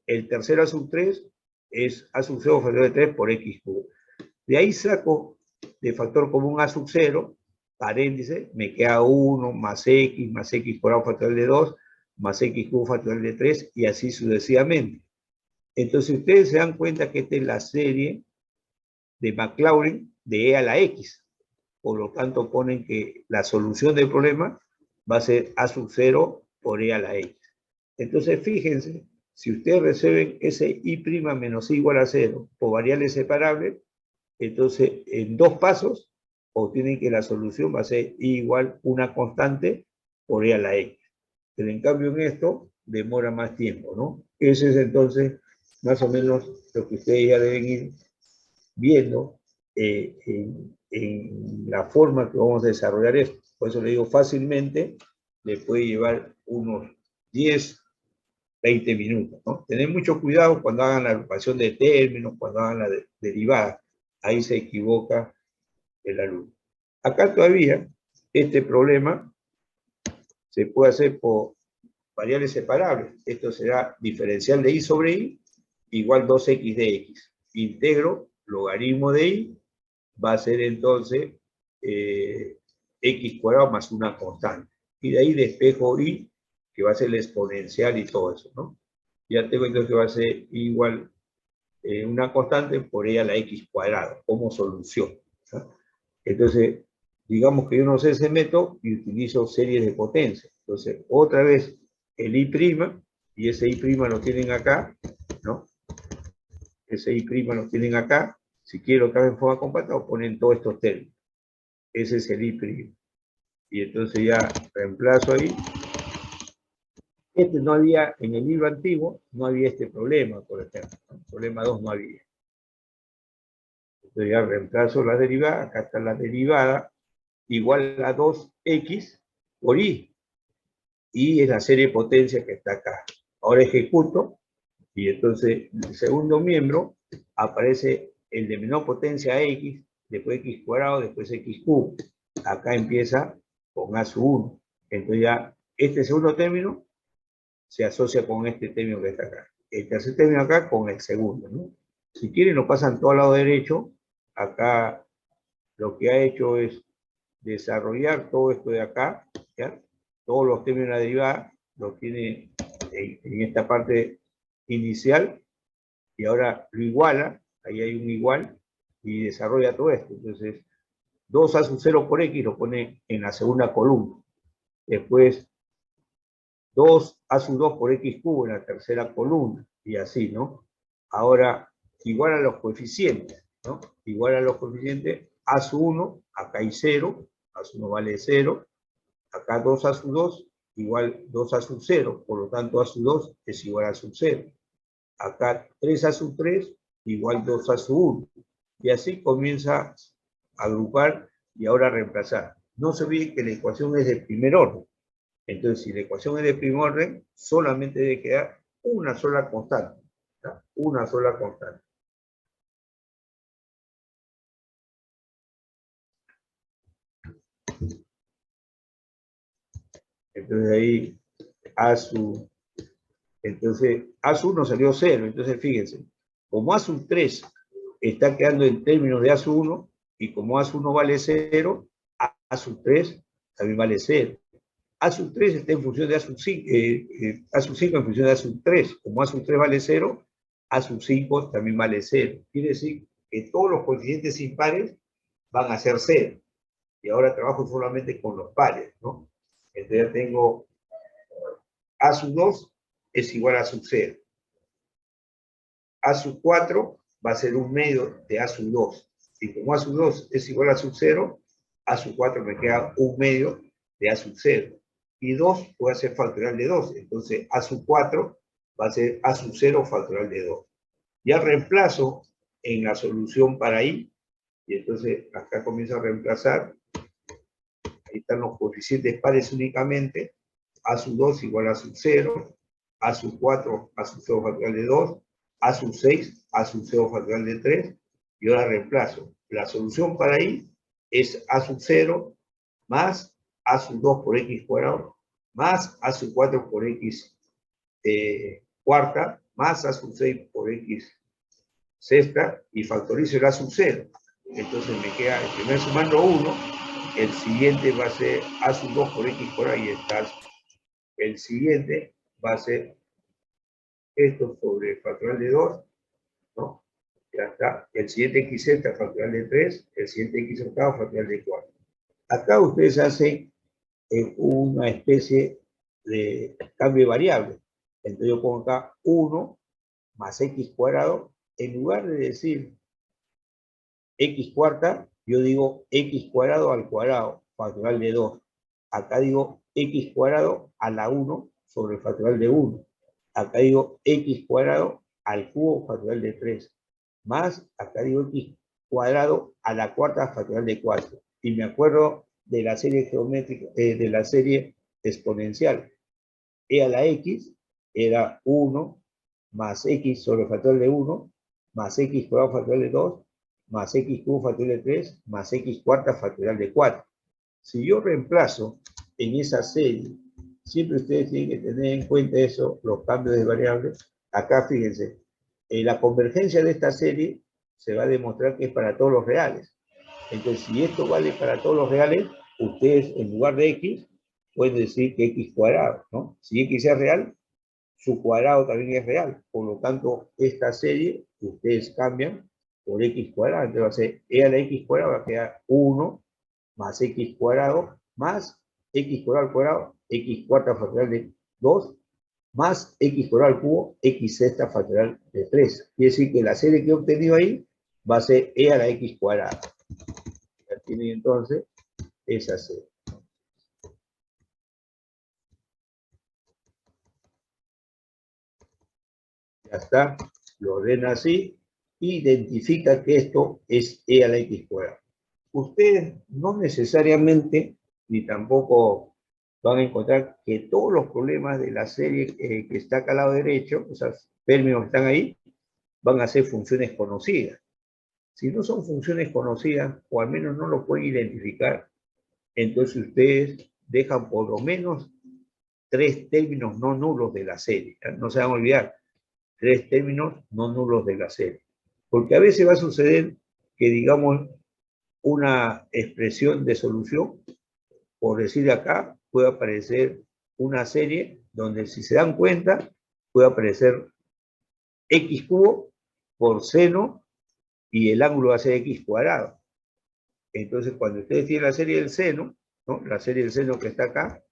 El tercero a sub 3 es a sub 0 factorial de 3 por x cubo. De ahí saco de factor común a sub 0, paréntesis, me queda 1 más x cuadrado factorial de 2, más x cubo factorial de 3, y así sucesivamente. Entonces ustedes se dan cuenta que esta es la serie de Maclaurin de e a la x. Por lo tanto, ponen que la solución del problema va a ser a sub 0 por e a la x. Entonces, fíjense, si ustedes reciben ese y' menos i igual a 0 por variables separables, entonces en 2 pasos obtienen que la solución va a ser i igual una constante por e a la x. Pero en cambio en esto demora más tiempo, ¿no? Ese es entonces más o menos lo que ustedes ya deben ir viendo en la forma que vamos a desarrollar esto. Por eso le digo, fácilmente le puede llevar unos 10, 20 minutos, ¿no? Tener mucho cuidado cuando hagan la agrupación de términos, cuando hagan la derivada. Ahí se equivoca el alumno. Acá todavía este problema se puede hacer por variables separables. Esto será diferencial de i sobre i igual 2x de x. Integro logaritmo de i, va a ser entonces x cuadrado más una constante. Y de ahí despejo i, que va a ser el exponencial y todo eso, ¿no? Ya tengo entonces que va a ser igual una constante por e a la x cuadrado como solución, ¿no? Entonces, digamos que yo no sé ese método y utilizo series de potencia. Entonces, otra vez el i', y ese i' lo tienen acá, ¿no? Ese i' lo tienen acá. Si quiero que haga en forma compacta, ponen todos estos términos. Ese es el i'. Y entonces ya reemplazo ahí. No había, en el libro antiguo, no había este problema, por ejemplo. El problema 2 no había. Entonces ya reemplazo la derivada, acá está la derivada, igual a 2x por i. Y es la serie de potencia que está acá. Ahora ejecuto, y entonces el segundo miembro aparece el de menor potencia x, después x cuadrado, después x cubo. Acá empieza con a sub 1. Entonces ya este segundo término se asocia con este término que está acá. El tercer término acá con el segundo, ¿no? Si quieren lo pasan todo al lado derecho. Acá lo que ha hecho es desarrollar todo esto de acá, ¿ya? Todos los términos de la derivada los tiene en esta parte inicial, y ahora lo iguala, ahí hay un igual, y desarrolla todo esto. Entonces, 2 a sub 0 por x lo pone en la segunda columna. Después, 2 a sub 2 por x cubo en la tercera columna, y así, ¿no? Ahora, igual a los coeficientes, ¿no? Igual a los coeficientes, a sub 1, acá hay 0, a sub 1 vale 0, acá 2 a sub 2 igual 2 a sub 0, por lo tanto a sub 2 es igual a sub 0. Acá 3 a sub 3 igual 2 a sub 1. Y así comienza a agrupar y ahora a reemplazar. No se olviden que la ecuación es de primer orden. Entonces, si la ecuación es de primer orden, solamente debe quedar una sola constante, ¿no? Una sola constante. Entonces ahí a sub, entonces a sub 1 salió 0. Entonces fíjense, como a sub 3 está quedando en términos de a sub 1, y como a sub 1 vale 0, a sub 3 también vale 0. A sub 3 está en función de a sub 5, a sub 5 en función de a sub 3. Como a sub 3 vale 0, a sub 5 también vale 0. Quiere decir que todos los coeficientes impares van a ser 0. y ahora trabajo solamente con los pares, ¿no? Entonces ya tengo A sub 2 es igual a sub 0. A sub 4 va a ser un medio de A sub 2. Y como A sub 2 es igual a sub 0, A sub 4 me queda un medio de A sub 0. Y 2 puede ser factorial de 2. Entonces A sub 4 va a ser A sub 0 factorial de 2. Ya reemplazo en la solución para I, y entonces acá comienzo a reemplazar. Ahí están los coeficientes pares únicamente. A sub 2 igual a sub 0, A sub 4, A sub 0 factorial de 2, A sub 6, A sub 0 factorial de 3, y ahora reemplazo. La solución para I es A sub 0 más A sub 2 por X cuadrado, más A sub 4 por X cuarta, más A sub 6 por X sexta, y factorizo el A sub 0. Entonces me queda el primer sumando 1, el siguiente va a ser A sub 2 por X cuadrado, y está. El siguiente va a ser esto sobre el factorial de 2, ¿no? Ya está. El siguiente X sexta factorial de 3, el siguiente X octavo factorial de 4. Acá ustedes hacen una especie de cambio de variable. Entonces yo pongo acá 1 más X cuadrado. En lugar de decir X cuarta, yo digo X cuadrado al cuadrado, factorial de 2. Acá digo X cuadrado a la 1 sobre el factorial de 1. Acá digo X cuadrado al cubo factorial de 3. Más, acá digo X cuadrado a la cuarta factorial de 4. Y me acuerdo de la serie geométrica, de la serie exponencial. E a la X era 1 más X sobre el factorial de 1, más X cuadrado factorial de 2, más X cubo factorial de 3, más X cuarta factorial de 4. Si yo reemplazo en esa serie, siempre ustedes tienen que tener en cuenta eso, los cambios de variables. Acá fíjense, la convergencia de esta serie se va a demostrar que es para todos los reales. Entonces, si esto vale para todos los reales, ustedes en lugar de X pueden decir que X cuadrado, ¿no? Si X es real, su cuadrado también es real. Por lo tanto, esta serie ustedes cambian por X cuadrado. Entonces va a ser E a la X cuadrado, va a quedar 1 más X cuadrado más X cuadrado al cuadrado, X cuarta factorial de 2, más X cuadrado al cubo, X sexta factorial de 3. Quiere decir que la serie que he obtenido ahí va a ser E a la X cuadrada. Ya tienen entonces esa serie. Ya está, lo ordena así, identifica que esto es E a la X cuadrada. Ustedes no necesariamente, ni tampoco van a encontrar que todos los problemas de la serie que está acá al lado derecho, esos términos que están ahí, van a ser funciones conocidas. Si no son funciones conocidas, o al menos no lo pueden identificar, entonces ustedes dejan por lo menos 3 términos no nulos de la serie. No se van a olvidar, 3 términos no nulos de la serie. Porque a veces va a suceder que, digamos, una expresión de solución, por decir acá, puede aparecer una serie donde, si se dan cuenta, puede aparecer X cubo por seno y el ángulo va a ser X cuadrado. Entonces, cuando ustedes tienen la serie del seno, ¿no? La serie del seno que está acá,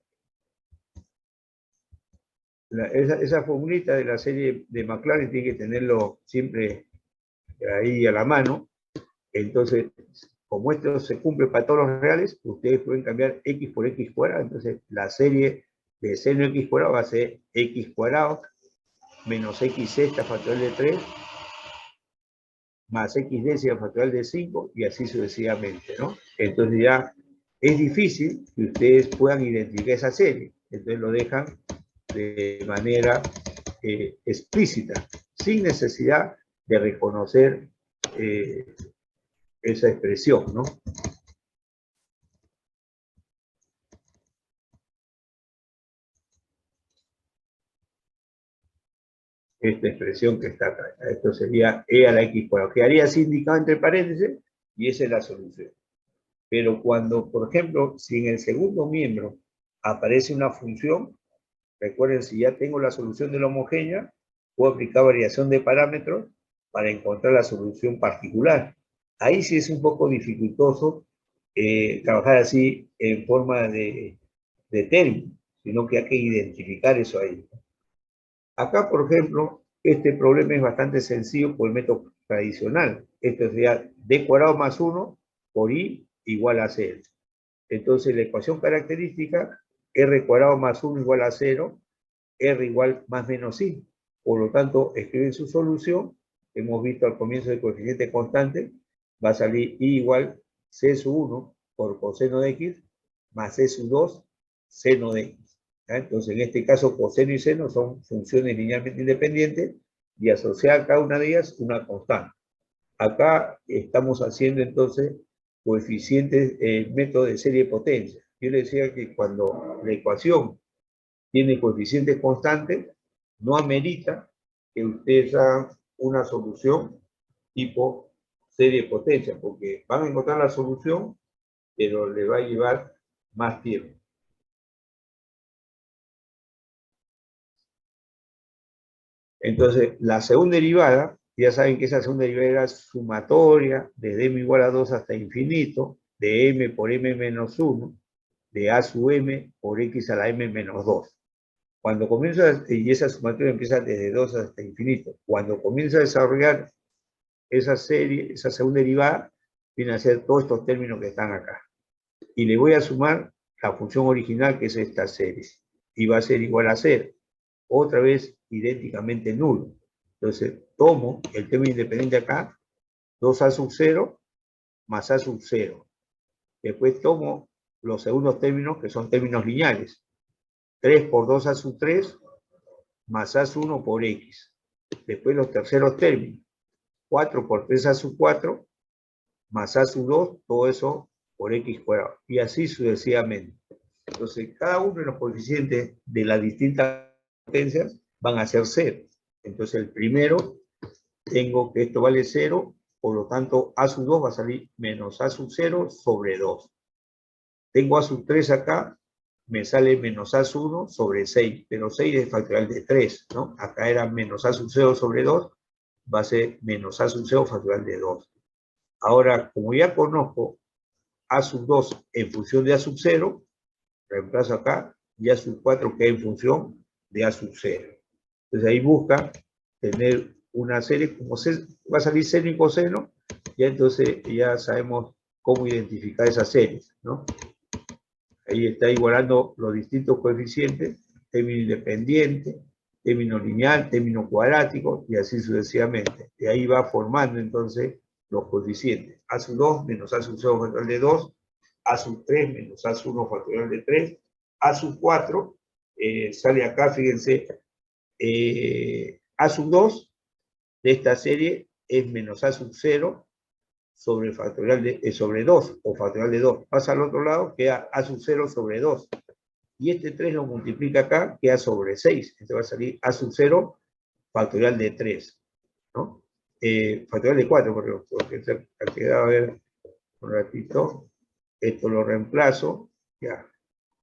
esa formulita de la serie de Maclaurin tiene que tenerlo siempre ahí a la mano. Entonces, como esto se cumple para todos los reales, ustedes pueden cambiar X por X cuadrado. Entonces, la serie de seno X cuadrado va a ser X cuadrado menos X sexta factorial de 3 más X décima factorial de 5 y así sucesivamente, ¿no? Entonces ya es difícil que ustedes puedan identificar esa serie. Entonces lo dejan de manera explícita, sin necesidad de reconocer esa expresión, ¿no? Esta expresión que está acá. Esto sería E a la X cuadrado. Quedaría así indicado entre paréntesis y esa es la solución. Pero cuando, por ejemplo, si en el segundo miembro aparece una función, recuerden, si ya tengo la solución de la homogénea, puedo aplicar variación de parámetros para encontrar la solución particular. Ahí sí es un poco dificultoso trabajar así en forma de término, sino que hay que identificar eso ahí. Acá, por ejemplo, este problema es bastante sencillo por el método tradicional. Esto sería d cuadrado más 1 por i igual a 0. Entonces, la ecuación característica, r cuadrado más 1 igual a 0, r igual más menos i. Por lo tanto, escriben su solución. Hemos visto al comienzo del coeficiente constante, va a salir i igual c sub 1 por coseno de x más c sub 2 seno de x. Entonces, en este caso, coseno y seno son funciones linealmente independientes y asociar a cada una de ellas una constante. Acá estamos haciendo entonces coeficientes, método de serie de potencia. Yo le decía que cuando la ecuación tiene coeficientes constantes, no amerita que ustedes hagan una solución tipo serie de potencia, porque van a encontrar la solución, pero le va a llevar más tiempo. Entonces, la segunda derivada, ya saben que esa segunda derivada era sumatoria, desde m igual a 2 hasta infinito, de m por m menos 1, de a sub m por x a la m menos 2. Cuando comienza, y esa sumatoria empieza desde 2 hasta infinito, cuando comienza a desarrollar esa serie, esa segunda derivada, viene a ser todos estos términos que están acá. Y le voy a sumar la función original, que es esta serie, y va a ser igual a 0. Otra vez idénticamente nulo. Entonces, tomo el término independiente acá, 2a sub 0 más a sub 0. Después tomo los segundos términos, que son términos lineales. 3 por 2a sub 3 más a sub 1 por x. Después los terceros términos. 4 por 3a sub 4 más a sub 2, todo eso por x cuadrado. Y así sucesivamente. Entonces, cada uno de los coeficientes de las distintas potencias van a ser 0. Entonces, el primero, tengo que esto vale 0, por lo tanto, a sub 2 va a salir menos a sub 0 sobre 2. Tengo a sub 3 acá, me sale menos a sub 1 sobre 6, pero 6 es factorial de 3, ¿no? Acá era menos a sub 0 sobre 2, va a ser menos a sub 0 factorial de 2. Ahora, como ya conozco a sub 2 en función de a sub 0, reemplazo acá, y a sub 4 que es en función de a sub 0. Entonces ahí busca tener una serie, como va a salir seno y coseno, ya entonces ya sabemos cómo identificar esas series, ¿no? Ahí está igualando los distintos coeficientes, término independiente, término lineal, término cuadrático, y así sucesivamente. Y ahí va formando entonces los coeficientes. A sub 2 menos a sub 0 factorial de 2, a sub 3 menos a sub 1 factorial de 3, a sub 4, sale acá, fíjense, a sub 2 de esta serie es menos a sub 0 sobre factorial de, sobre 2, o factorial de 2. Pasa al otro lado, queda a sub 0 sobre 2. Y este 3 lo multiplica acá, queda sobre 6. Entonces va a salir a sub 0 factorial de 3, ¿no? Factorial de 4, porque se ha quedado a ver un ratito. Esto lo reemplazo, ya.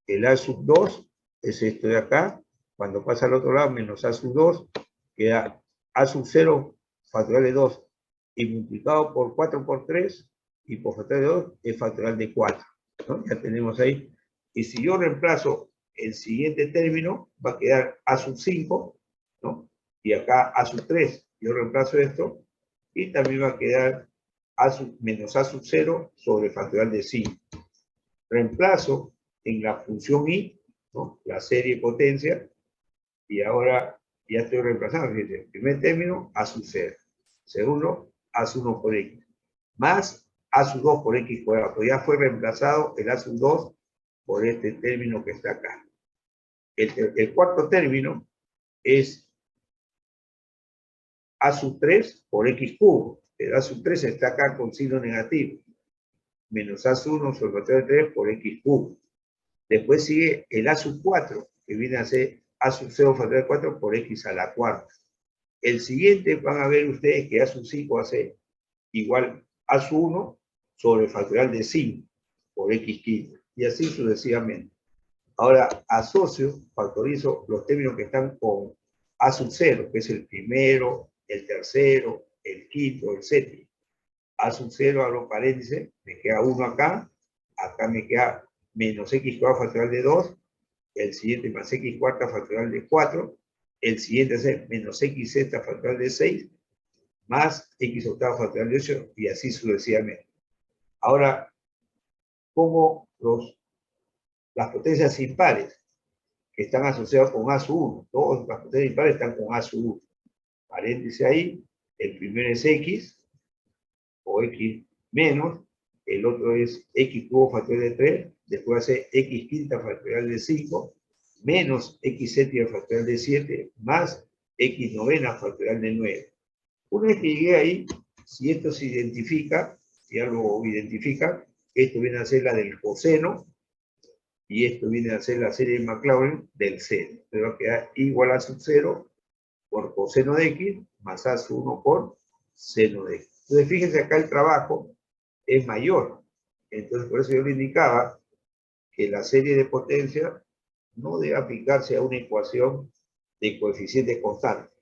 El a sub 2 es esto de acá. Cuando pasa al otro lado, menos a sub 2, queda a sub 0 factorial de 2 y multiplicado por 4 por 3 y por factorial de 2 es factorial de 4, ¿no? Ya tenemos ahí. Y si yo reemplazo el siguiente término, va a quedar a sub 5, ¿no? Y acá a sub 3. Yo reemplazo esto y también va a quedar menos a sub 0 sobre factorial de 5. Reemplazo en la función i, ¿no? La serie potencia, y ahora ya estoy reemplazando. Fíjense, el primer término, a sub 0. Segundo, a sub 1 por x. Más a sub 2 por x cuadrado. Pues ya fue reemplazado el a sub 2 por este término que está acá. El cuarto término es a sub 3 por x cubo. El a sub 3 está acá con signo negativo. Menos a sub 1 sobre factorial de 3 por x cubo. Después sigue el a sub 4, que viene a ser a sub 0 factorial de 4 por x a la cuarta. El siguiente van a ver ustedes que a sub 5 va a ser igual a sub 1 sobre factorial de 5 por x quinto. Y así sucesivamente. Ahora asocio, factorizo los términos que están con a sub 0, que es el primero, el tercero, el quinto, el séptimo. A sub 0 abro paréntesis, me queda 1 acá, acá me queda menos x cuadrado factorial de 2, el siguiente más x cuarta factorial de 4, el siguiente es menos x sexta factorial de 6, más x octava factorial de 8, y así sucesivamente. Ahora, pongo las potencias impares, que están asociadas con A sub 1. Todas las potencias impares están con A sub 1. Paréntesis ahí, el primero es x, o x menos, el otro es x cubo factorial de 3, después hace x quinta factorial de 5, menos x séptima factorial de 7, más x novena factorial de 9. Una vez que llegué ahí, si esto se identifica, ya lo identifica, esto viene a ser la del coseno, y esto viene a ser la serie de Maclaurin del seno. Entonces va a quedar igual a sub 0 por coseno de x, más a sub 1 por seno de x. Entonces fíjense acá el trabajo es mayor. Entonces por eso yo le indicaba que la serie de potencia no debe aplicarse a una ecuación de coeficientes constantes.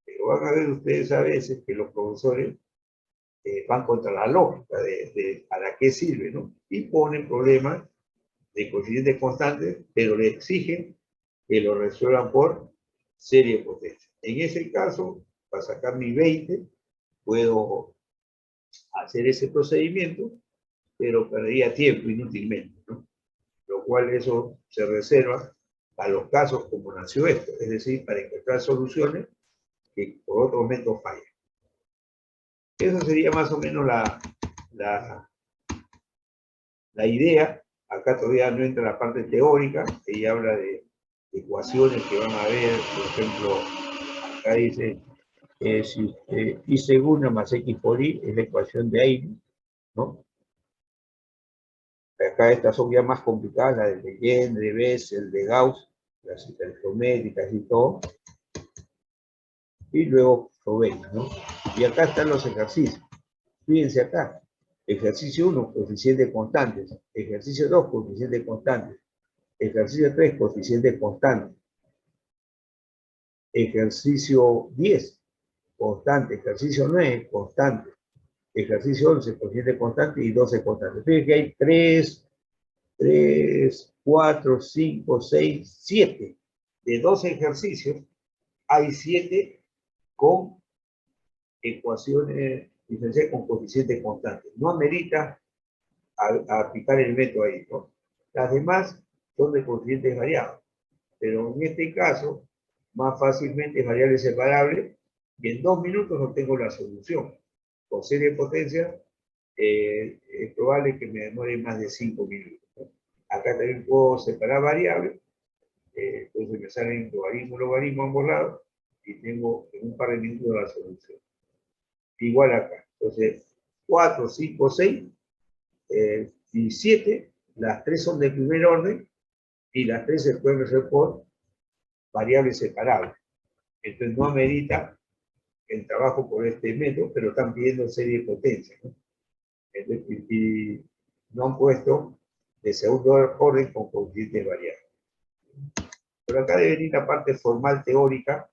Pero van a ver ustedes a veces que los profesores van contra la lógica de para qué sirve, ¿no? Y ponen problemas de coeficientes constantes, pero le exigen que lo resuelvan por serie de potencia. En ese caso, para sacar mi 20, puedo hacer ese procedimiento, pero perdería tiempo inútilmente, ¿no? Lo cual eso se reserva a los casos como nació esto, es decir, para encontrar soluciones que por otros métodos fallan. Eso sería más o menos la idea. Acá todavía no entra la parte teórica, ella habla de ecuaciones que van a ver, por ejemplo, acá dice, si y segunda más x por y es la ecuación de Eigen, ¿no? Acá estas son ya más complicadas, la de Legendre, de Bessel, de Gauss, las hipergeométricas y todo, y luego Frobenius, ¿no? Y acá están los ejercicios. Fíjense acá, ejercicio 1, coeficientes constantes, ejercicio 2, coeficientes constantes, ejercicio 3, coeficientes constantes, ejercicio 10, constante, ejercicio 9, constante, ejercicio 11, coeficiente constante y 12 constantes. Fíjense que hay 3, 4, 5, 6, 7. De 12 ejercicios, hay 7 con ecuaciones diferenciales con coeficientes constantes. No amerita a aplicar el método ahí, ¿no? Las demás son de coeficientes variables, pero en este caso, más fácilmente es variable separable, y en 2 minutos obtengo la solución. Con serie de potencia, es probable que me demore más de 5 minutos, ¿no? Acá también puedo separar variables, entonces me salen logaritmo, logaritmo a ambos lados, y tengo en un par de minutos la solución. Igual acá. Entonces, 4, 5, 6, y 7, las 3 son de primer orden, y las 3 se pueden resolver por variables separables. Entonces no amerita el trabajo por este método, pero están pidiendo serie de potencia, ¿no? Entonces, y no han puesto de segundo orden con coeficientes variables. Pero acá debe venir la parte formal teórica.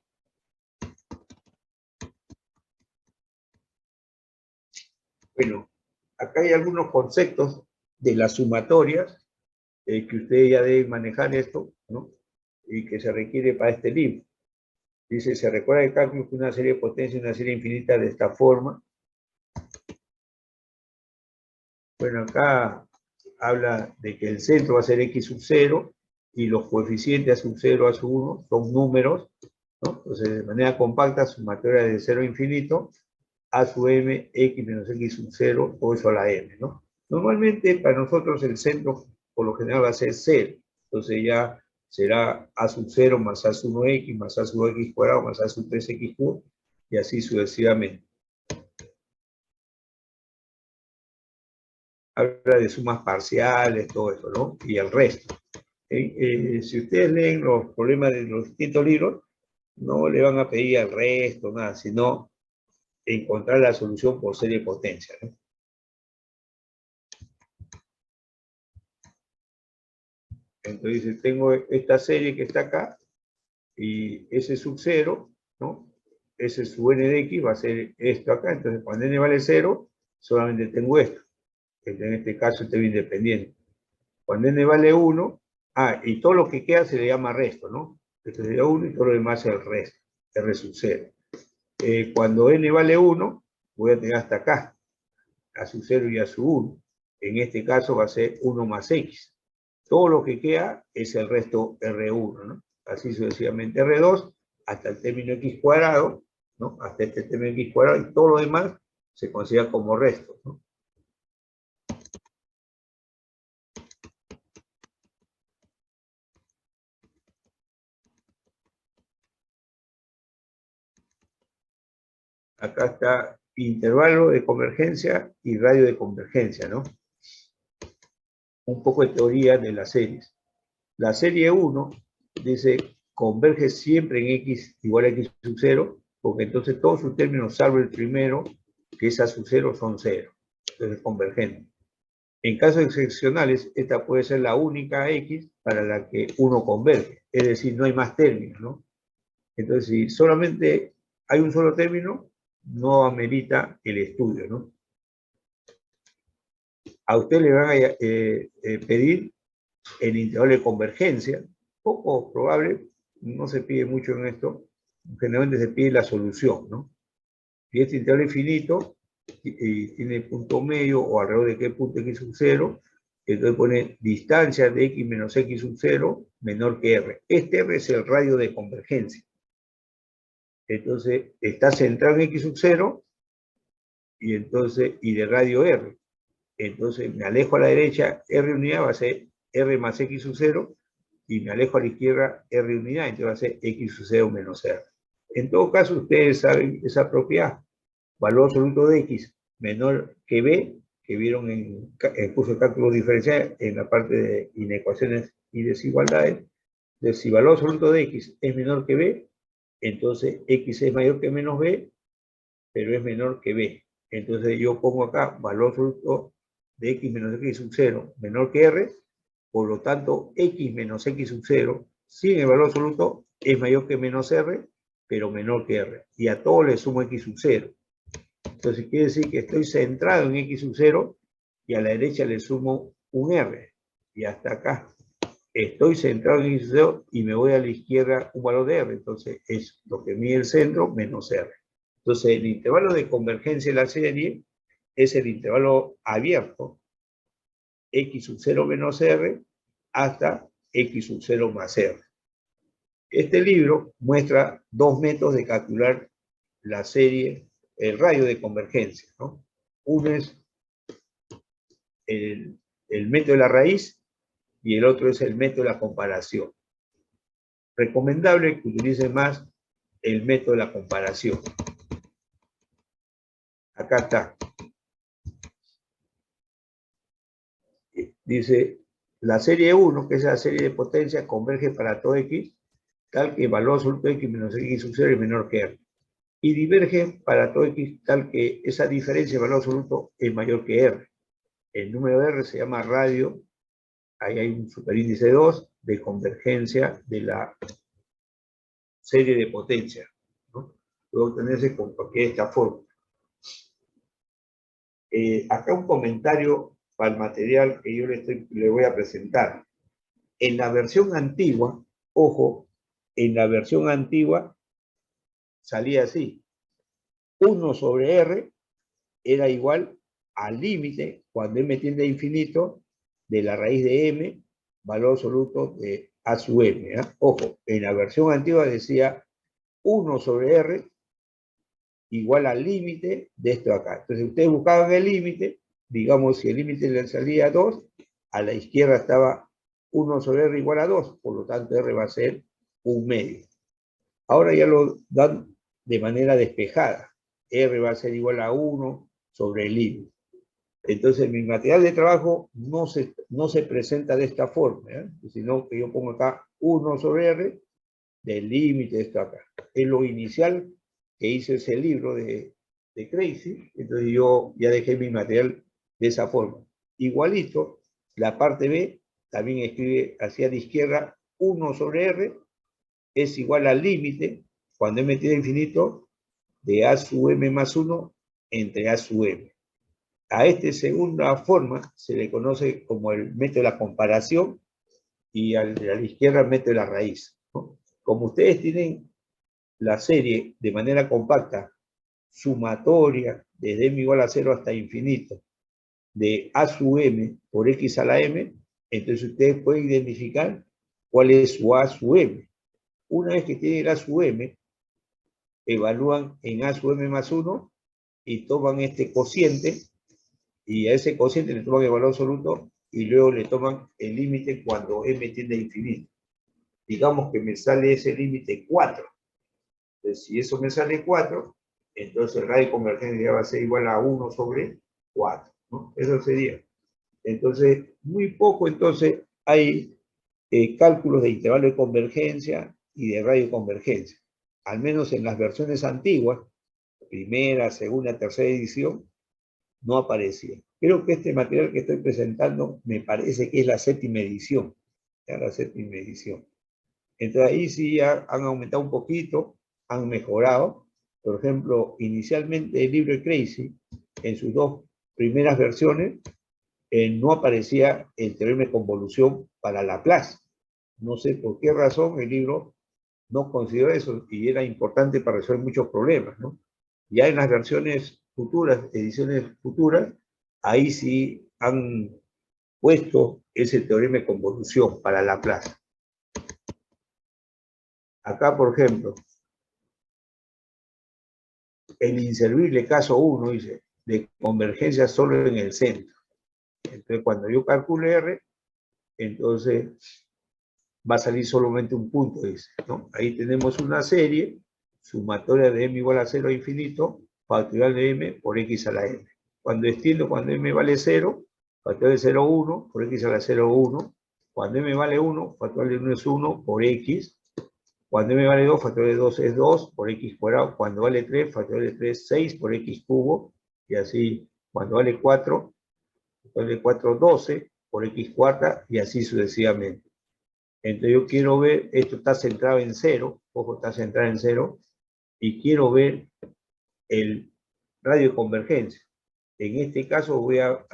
Bueno, acá hay algunos conceptos de las sumatorias que ustedes ya deben manejar esto, ¿no? Y que se requiere para este libro. Dice, se recuerda el cálculo que una serie de potencia y una serie infinita de esta forma. Bueno, acá habla de que el centro va a ser x sub 0 y los coeficientes a sub 0, a sub 1 son números, ¿no? Entonces, de manera compacta, sumatoria de 0 a infinito, a sub m, x menos x sub 0, todo eso a la m, ¿no? Normalmente, para nosotros, el centro, por lo general, va a ser 0. Entonces, ya será a sub 0 más a sub 1x, más a sub x cuadrado, más a sub 3x cubo, y así sucesivamente. Habla de sumas parciales, todo eso, ¿no? Y el resto. Si ustedes leen los problemas de los distintos libros, no le van a pedir el resto, nada, sino encontrar la solución por serie de potencia, ¿no? Entonces, tengo esta serie que está acá, y S sub 0, ¿no? S sub n de x va a ser esto acá, entonces cuando n vale 0, solamente tengo esto. en este caso el término independiente. Cuando n vale 1, y todo lo que queda se le llama resto, ¿no? Esto sería 1 y todo lo demás es el resto, R sub 0. Cuando n vale 1, voy a tener hasta acá, a sub 0 y a sub 1. En este caso va a ser 1 más x. Todo lo que queda es el resto R1, ¿no? Así sucesivamente R2, hasta el término x cuadrado, ¿no? Hasta este término x cuadrado, y todo lo demás se considera como resto, ¿no? Acá está intervalo de convergencia y radio de convergencia, ¿no? Un poco de teoría de las series. La serie 1 dice converge siempre en x igual a x sub 0, porque entonces todos sus términos, salvo el primero, que es a sub 0, son 0. Entonces convergente. En casos excepcionales, esta puede ser la única x para la que uno converge. Es decir, no hay más términos, ¿no? Entonces, si solamente hay un solo término, no amerita el estudio, ¿no? A usted le van a pedir el intervalo de convergencia, poco probable, no se pide mucho en esto, generalmente se pide la solución, ¿no? Si este intervalo es finito y tiene punto medio o alrededor de qué punto x sub 0, entonces pone distancia de x menos x sub 0 menor que r. Este r es el radio de convergencia. Entonces está centrado en x sub 0 y de radio r. Entonces me alejo a la derecha, r unidad va a ser r más x sub 0, y me alejo a la izquierda, r unidad, entonces va a ser x sub 0 menos r. En todo caso, ustedes saben esa propiedad. Valor absoluto de x menor que b, que vieron en el curso de cálculo diferencial en la parte de inecuaciones y desigualdades. Entonces, si valor absoluto de x es menor que b, entonces x es mayor que menos b, pero es menor que b. Entonces yo pongo acá valor absoluto de x menos x sub 0 menor que r, por lo tanto x menos x sub 0 sin el valor absoluto es mayor que menos r, pero menor que r. Y a todo le sumo x sub 0. Entonces quiere decir que estoy centrado en x sub 0 y a la derecha le sumo un r. Y hasta acá estoy centrado en x sub 0 y me voy a la izquierda un valor de r. Entonces es lo que mide el centro menos r. Entonces el intervalo de convergencia de la serie es el intervalo abierto, x sub 0 menos r, hasta x sub 0 más r. Este libro muestra dos métodos de calcular la serie, el radio de convergencia, ¿no? Uno es el método de la raíz y el otro es el método de la comparación. Recomendable que utilicen más el método de la comparación. Acá está. Dice, la serie 1, que es la serie de potencia, converge para todo x, tal que el valor absoluto de x menos x sub 0 es menor que r. Y diverge para todo x, tal que esa diferencia de valor absoluto es mayor que r. El número de r se llama radio, ahí hay un superíndice 2 de convergencia de la serie de potencia, ¿no? Puede obtenerse con esta fórmula. Acá un comentario para el material que yo le voy a presentar. En la versión antigua, ojo, en la versión antigua salía así. 1 sobre r era igual al límite, cuando m tiende a infinito, de la raíz de m, valor absoluto de a sub m. ¿Eh? Ojo, en la versión antigua decía 1 sobre r igual al límite de esto acá. Entonces ustedes buscaban el límite, digamos si el límite le salía 2, a la izquierda estaba 1 sobre r igual a 2, por lo tanto r va a ser un medio. Ahora ya lo dan de manera despejada. R va a ser igual a 1 sobre el límite. Entonces mi material de trabajo no se presenta de esta forma, ¿eh? Sino que yo pongo acá 1 sobre r del límite de esto acá. Es lo inicial que hice ese libro de Crazy, entonces yo ya dejé mi material de esa forma. Igualito, la parte B también escribe hacia la izquierda 1 sobre r es igual al límite, cuando m tiende a infinito, de a sub m más 1 entre a sub m. A esta segunda forma se le conoce como el método de la comparación y a la izquierda el método de la raíz, ¿no? Como ustedes tienen la serie de manera compacta, sumatoria, desde m igual a 0 hasta infinito, de a sub m por x a la m, entonces ustedes pueden identificar cuál es su a sub m. Una vez que tienen a sub m, evalúan en a sub m más 1 y toman este cociente, y a ese cociente le toman el valor absoluto y luego le toman el límite cuando m tiende a infinito. Digamos que me sale ese límite 4. Entonces, si eso me sale 4, entonces el radio de convergencia va a ser igual a 1 sobre 4, ¿no? Eso sería. Entonces, muy poco entonces hay cálculos de intervalo de convergencia y de radio de convergencia. Al menos en las versiones antiguas, primera, segunda, tercera edición, no aparecía. Creo que este material que estoy presentando me parece que es la séptima edición. Ya la séptima edición. Entonces ahí sí ya han aumentado un poquito, han mejorado. Por ejemplo, inicialmente el libro de Crazy, en sus dos primeras versiones, no aparecía el teorema de convolución para Laplace. No sé por qué razón el libro no consideró eso y era importante para resolver muchos problemas, ¿no? Ya en las versiones futuras, ediciones futuras, ahí sí han puesto ese teorema de convolución para Laplace. Acá, por ejemplo, el inservible caso 1 dice, de convergencia solo en el centro. Entonces, cuando yo calcule R, entonces va a salir solamente un punto, dice, ¿no? Ahí tenemos una serie sumatoria de m igual a 0 a infinito, factorial de m por x a la m. Cuando extiendo, cuando m vale 0, factorial de 0, 1, por x a la 0, 1. Cuando m vale 1, factorial de 1 es 1 por x. Cuando m vale 2, factorial de 2 es 2 por x cuadrado. Cuando vale 3, factorial de 3 es 6 por x cubo. Y así, cuando vale 4, factorial de 4 es 12 por x cuarta, y así sucesivamente. Entonces yo quiero ver, esto está centrado en 0, ojo, está centrado en 0, y quiero ver el radio de convergencia. En este caso voy a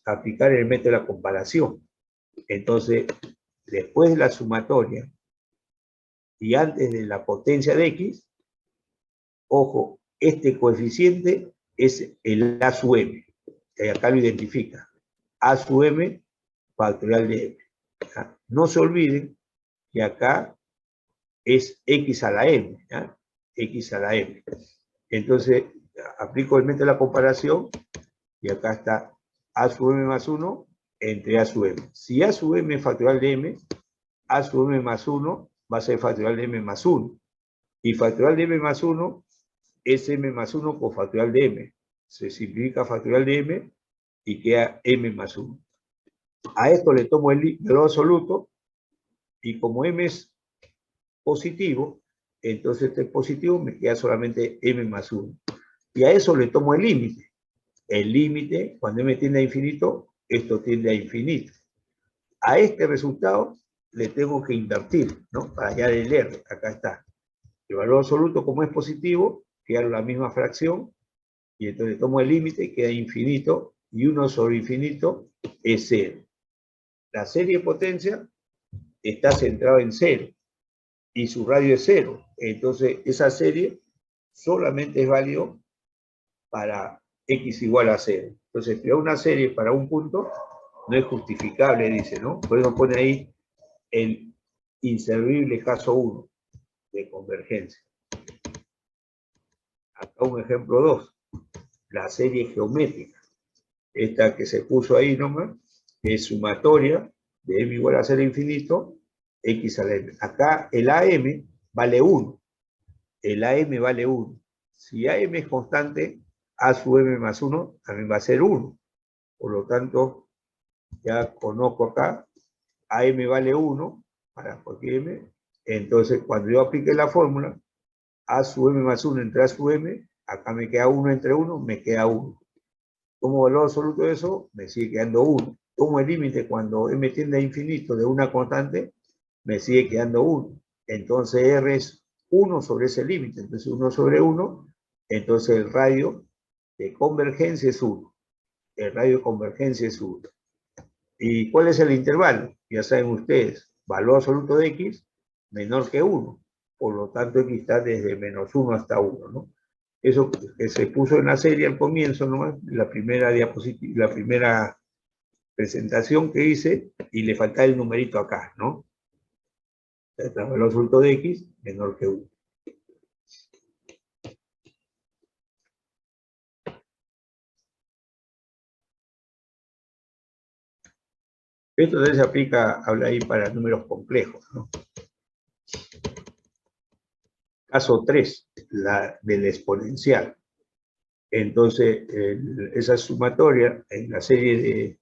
aplicar el método de la comparación. Entonces, después de la sumatoria y antes de la potencia de x, ojo, este coeficiente es el a sub m. Acá lo identifica. A sub m factorial de m. No se olviden que acá es x a la m, ¿ya? X a la m. Entonces, aplico el método de la comparación y acá está a sub m más 1 entre a sub m. Si a sub m es factorial de m, a sub m más 1 va a ser factorial de m más 1. Y factorial de m más 1 es m más 1 por factorial de m. Se simplifica factorial de m y queda m más 1. A esto le tomo el valor absoluto y como m es positivo, entonces este positivo me queda solamente m más 1. Y a eso le tomo el límite. El límite, cuando m tiende a infinito, esto tiende a infinito. A este resultado le tengo que invertir, ¿no? Para hallar el R. Acá está. El valor absoluto, como es positivo, queda la misma fracción, y entonces tomo el límite, queda infinito, y 1 sobre infinito es 0. La serie de potencia está centrada en 0, y su radio es 0. Entonces, esa serie solamente es válido para x igual a 0. Entonces, crear una serie para un punto no es justificable, dice, ¿no? Por eso pone ahí el inservible caso 1 de convergencia. Acá un ejemplo 2, la serie geométrica. Esta que se puso ahí nomás, es sumatoria de m igual a 0 infinito, x a la m. Acá el AM vale 1. El AM vale 1. Si AM es constante, A sub m más 1 también va a ser 1. Por lo tanto, ya conozco acá, AM vale 1 para cualquier m. Entonces, cuando yo aplique la fórmula, A sub m más 1 entre A sub m, acá me queda 1 entre 1, me queda 1. Como valor absoluto de eso, me sigue quedando 1. Como el límite cuando m tiende a infinito de una constante, me sigue quedando 1. Entonces R es 1 sobre ese límite. Entonces 1 sobre 1, entonces el radio de convergencia es 1. el radio de convergencia es 1. ¿Y cuál es el intervalo? Ya saben ustedes, valor absoluto de x menor que 1. Por lo tanto, x está desde menos 1 hasta 1, ¿no? Eso que se puso en la serie al comienzo, ¿no? La primera diapositiva, la primera presentación que hice, y le faltaba el numerito acá, ¿no? El valor absoluto de x menor que 1. Esto también se aplica, habla ahí para números complejos, ¿no? Caso 3, la del exponencial. Entonces, esa sumatoria en la serie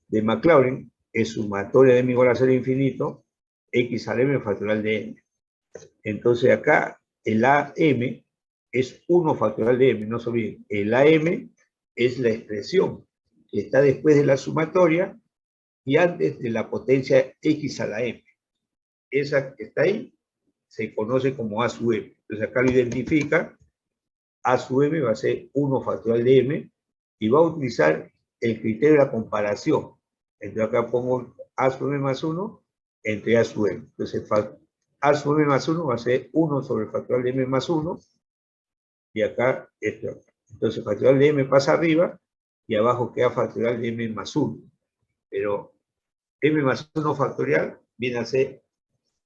de Maclaurin es sumatoria de m igual a 0 infinito, x al m factorial de m. Entonces acá el AM es 1 factorial de m, no se olviden. El AM es la expresión que está después de la sumatoria y antes de la potencia x a la m. Esa que está ahí se conoce como A sub m. Entonces acá lo identifica. A sub m va a ser 1 factorial de m y va a utilizar el criterio de la comparación. Entonces acá pongo A sub m más 1 entre A sub m. Entonces A sub m más 1 va a ser 1 sobre el factorial de m más 1 y acá esto. Entonces el factorial de m pasa arriba y abajo queda factorial de m más 1. Pero m más 1 factorial viene a ser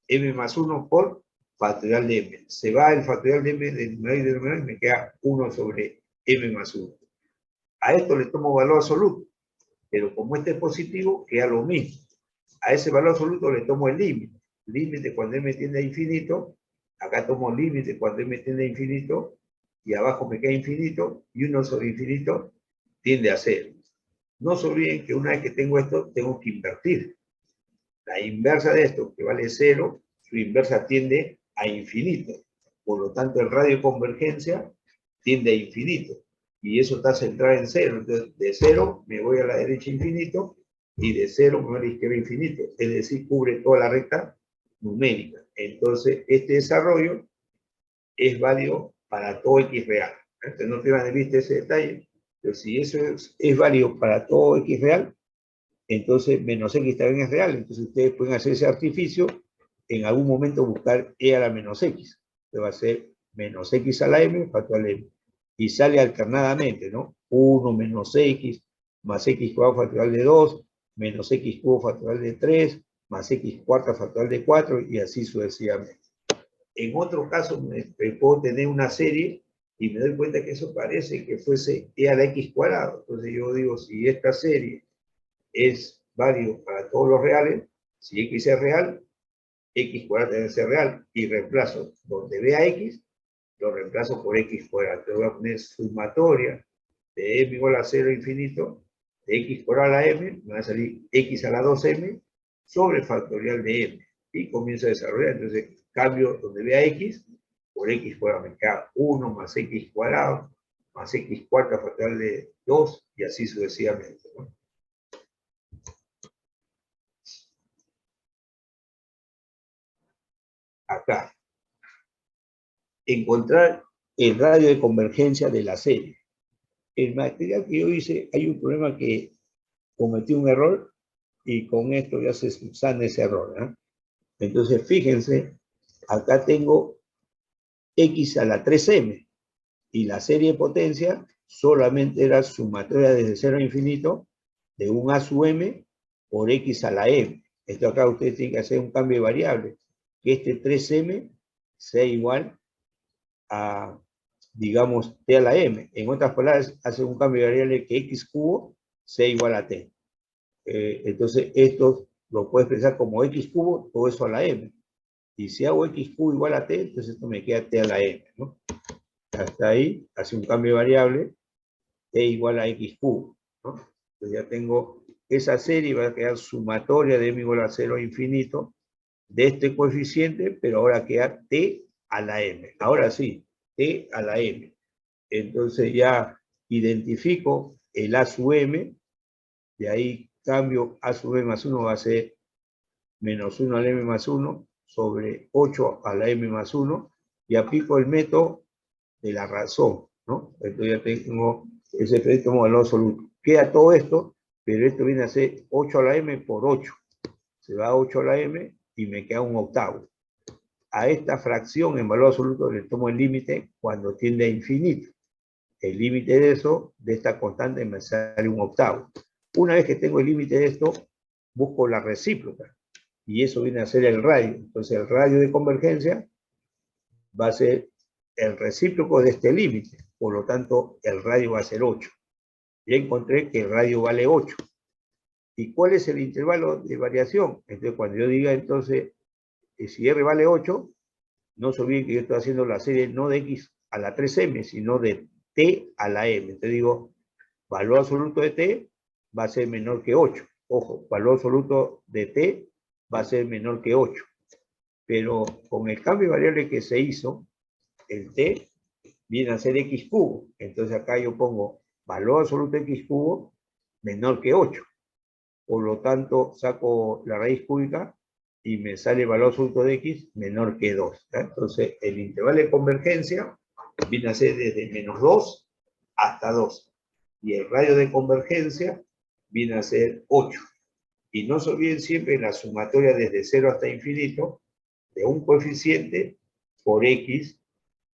m más 1 por factorial de m. Se va el factorial de m del numerador y denominador y me queda 1 sobre m más 1. A esto le tomo valor absoluto, pero como este es positivo, queda lo mismo. A ese valor absoluto le tomo el límite. Límite cuando m tiende a infinito, acá tomo límite cuando m tiende a infinito, y abajo me queda infinito, y 1 sobre infinito tiende a 0. No se olviden que una vez que tengo esto, tengo que invertir. La inversa de esto, que vale 0, su inversa tiende a infinito. Por lo tanto, el radio de convergencia tiende a infinito. Y eso está centrado en 0. Entonces, de 0 me voy a la derecha infinito, y de 0 me voy a la izquierda infinito. Es decir, cubre toda la recta numérica. Entonces, este desarrollo es válido para todo x real. Entonces, no pierdan de vista ese detalle. Pero si eso es válido para todo x real, entonces menos x también es real. Entonces ustedes pueden hacer ese artificio, en algún momento buscar e a la menos x. Entonces va a ser menos x a la m factorial de m. Y sale alternadamente, ¿no? 1 menos x más x cuadrado factorial de 2, menos x cubo factorial de 3, más x cuarta factorial de 4, y así sucesivamente. En otro caso, puedo tener una serie y me doy cuenta que eso parece que fuese e a la x cuadrado. Entonces yo digo, si esta serie es válido para todos los reales, si x es real, x cuadrado debe ser real, y reemplazo donde vea x, lo reemplazo por x cuadrado. Entonces voy a poner sumatoria de m igual a 0 infinito, de x cuadrado a la m, me va a salir x a la 2m sobre factorial de m, y comienzo a desarrollar. Entonces cambio donde vea x por x cuadrado, me queda 1 más x cuadrado, más x cuarta factorial de 2, y así sucesivamente, ¿no? Acá, encontrar el radio de convergencia de la serie. El material que yo hice, hay un problema que cometí un error, y con esto ya se subsana ese error, ¿eh? Entonces, fíjense, acá tengo x a la 3m, y la serie de potencia solamente era sumatoria desde 0 a infinito de un a sub m por x a la m. Esto acá ustedes tienen que hacer un cambio de variable, que este 3m sea igual a, digamos, t a la m. En otras palabras, hace un cambio de variable que x cubo sea igual a t. Entonces, esto lo puedo expresar como x cubo, todo eso a la m. Y si hago x cubo igual a t, entonces esto me queda t a la m, ¿no? Hasta ahí, hace un cambio de variable, t igual a x cubo, ¿no? Entonces ya tengo esa serie, va a quedar sumatoria de m igual a 0 a infinito de este coeficiente, pero ahora queda t a la m. Ahora sí, t a la m. Entonces ya identifico el a sub m, de ahí cambio a sub m más 1 va a ser menos 1 al m más 1 sobre 8 a la m más 1, y aplico el método de la razón, ¿no? Entonces ya tengo ese efecto como valor absoluto. queda todo esto, pero esto viene a ser 8 a la m por 8. Se va a 8 a la m y me queda un octavo. A esta fracción en valor absoluto le tomo el límite cuando tiende a infinito. El límite de eso, de esta constante, me sale un octavo. Una vez que tengo el límite de esto, busco la recíproca. Y eso viene a ser el radio. Entonces el radio de convergencia va a ser el recíproco de este límite. Por lo tanto, el radio va a ser 8. Ya encontré que el radio vale 8. ¿Y cuál es el intervalo de variación? Entonces, cuando yo diga, entonces, si R vale 8, no se olviden que yo estoy haciendo la serie no de X a la 3M, sino de T a la M. Entonces digo, valor absoluto de T va a ser menor que 8. Ojo, valor absoluto de T va a ser menor que 8. Pero con el cambio de variable que se hizo, el T viene a ser X cubo. Entonces acá yo pongo valor absoluto de X cubo menor que 8. Por lo tanto, saco la raíz cúbica y me sale el valor absoluto de X menor que 2. ¿Ya? Entonces, el intervalo de convergencia viene a ser desde menos 2 hasta 2. Y el radio de convergencia viene a ser 8. Y no se olviden siempre la sumatoria desde 0 hasta infinito de un coeficiente por X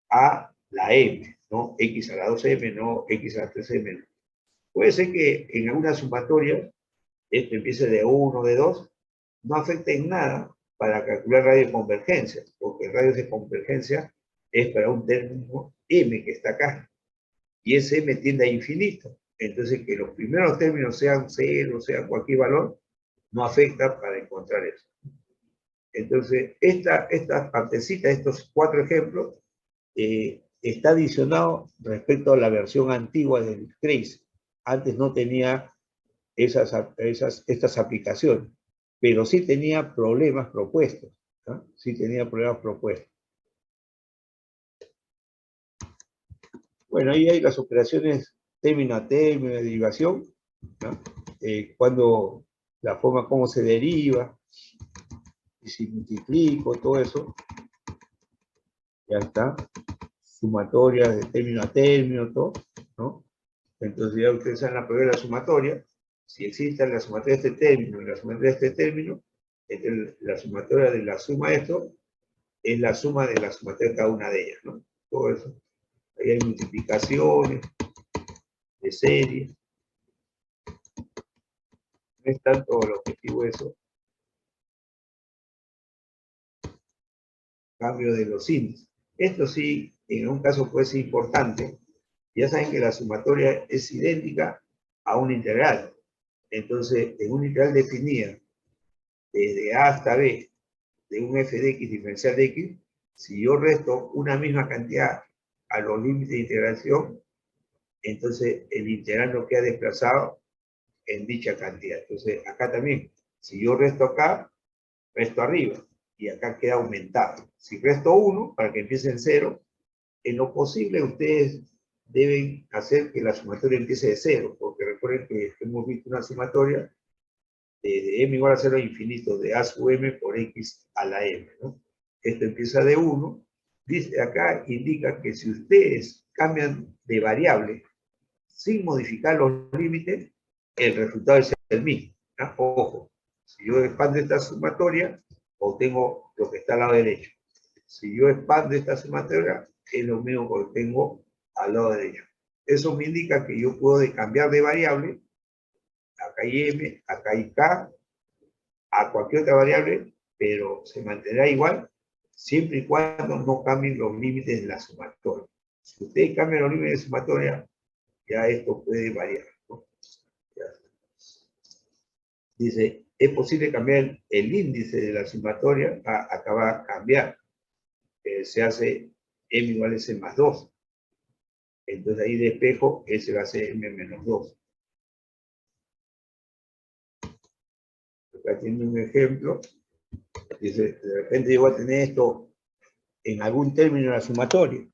a la M, ¿no? X a la 2M, no X a la 3M. Puede ser que en alguna sumatoria esto empiece de 1, de 2, no afecta en nada para calcular radio de convergencia, porque el radio de convergencia es para un término M que está acá, y ese M tiende a infinito. Entonces, que los primeros términos sean 0, sean cualquier valor, no afecta para encontrar eso. Entonces, esta partecita, estos 4 ejemplos, está adicionado respecto a la versión antigua del Trace. Antes no tenía estas aplicaciones, pero sí tenía problemas propuestos. ¿No? Sí tenía problemas propuestos. Bueno, ahí hay las operaciones término a término, de derivación, ¿no? Cuando la forma como se deriva, y si multiplico, todo eso, ya está. Sumatoria de término a término, todo, ¿no? Entonces ya ustedes saben la prueba de la sumatoria. Si existe la sumatoria de este término y la sumatoria de este término, la sumatoria de la suma de esto es la suma de la sumatoria de cada una de ellas, ¿no? Todo eso. Ahí hay multiplicaciones de serie. No es tanto el objetivo eso. Cambio de los índices. Esto sí, en un caso puede ser importante. Ya saben que la sumatoria es idéntica a una integral. Entonces, en una integral definida desde A hasta B de un f de x diferencial de x, si yo resto una misma cantidad a los límites de integración, entonces el integral no queda desplazado en dicha cantidad. Entonces, acá también, si yo resto acá, resto arriba, y acá queda aumentado. Si resto 1, para que empiece en 0, en lo posible ustedes deben hacer que la sumatoria empiece de 0, porque recuerden que hemos visto una sumatoria de m igual a 0 a infinito, de a sub m por x a la m, ¿no? Esto empieza de 1. Dice acá, indica que si ustedes cambian de variable sin modificar los límites, el resultado es el mismo, ¿no? Ojo, si yo expando esta sumatoria, obtengo lo que está al lado derecho. Si yo expando esta sumatoria, es lo mismo que obtengo al lado derecho. Eso me indica que yo puedo cambiar de variable, acá hay m, acá hay k, a cualquier otra variable, pero se mantendrá igual siempre y cuando no cambien los límites de la sumatoria. Si ustedes cambian los límites de sumatoria, ya esto puede variar, ¿no? Dice, es posible cambiar el índice de la sumatoria, acá va a cambiar. Se hace m igual a s más 2. Entonces ahí despejo, s va a ser m menos 2. Acá tiene un ejemplo. Dice, de repente yo voy a tener esto en algún término de la sumatoria.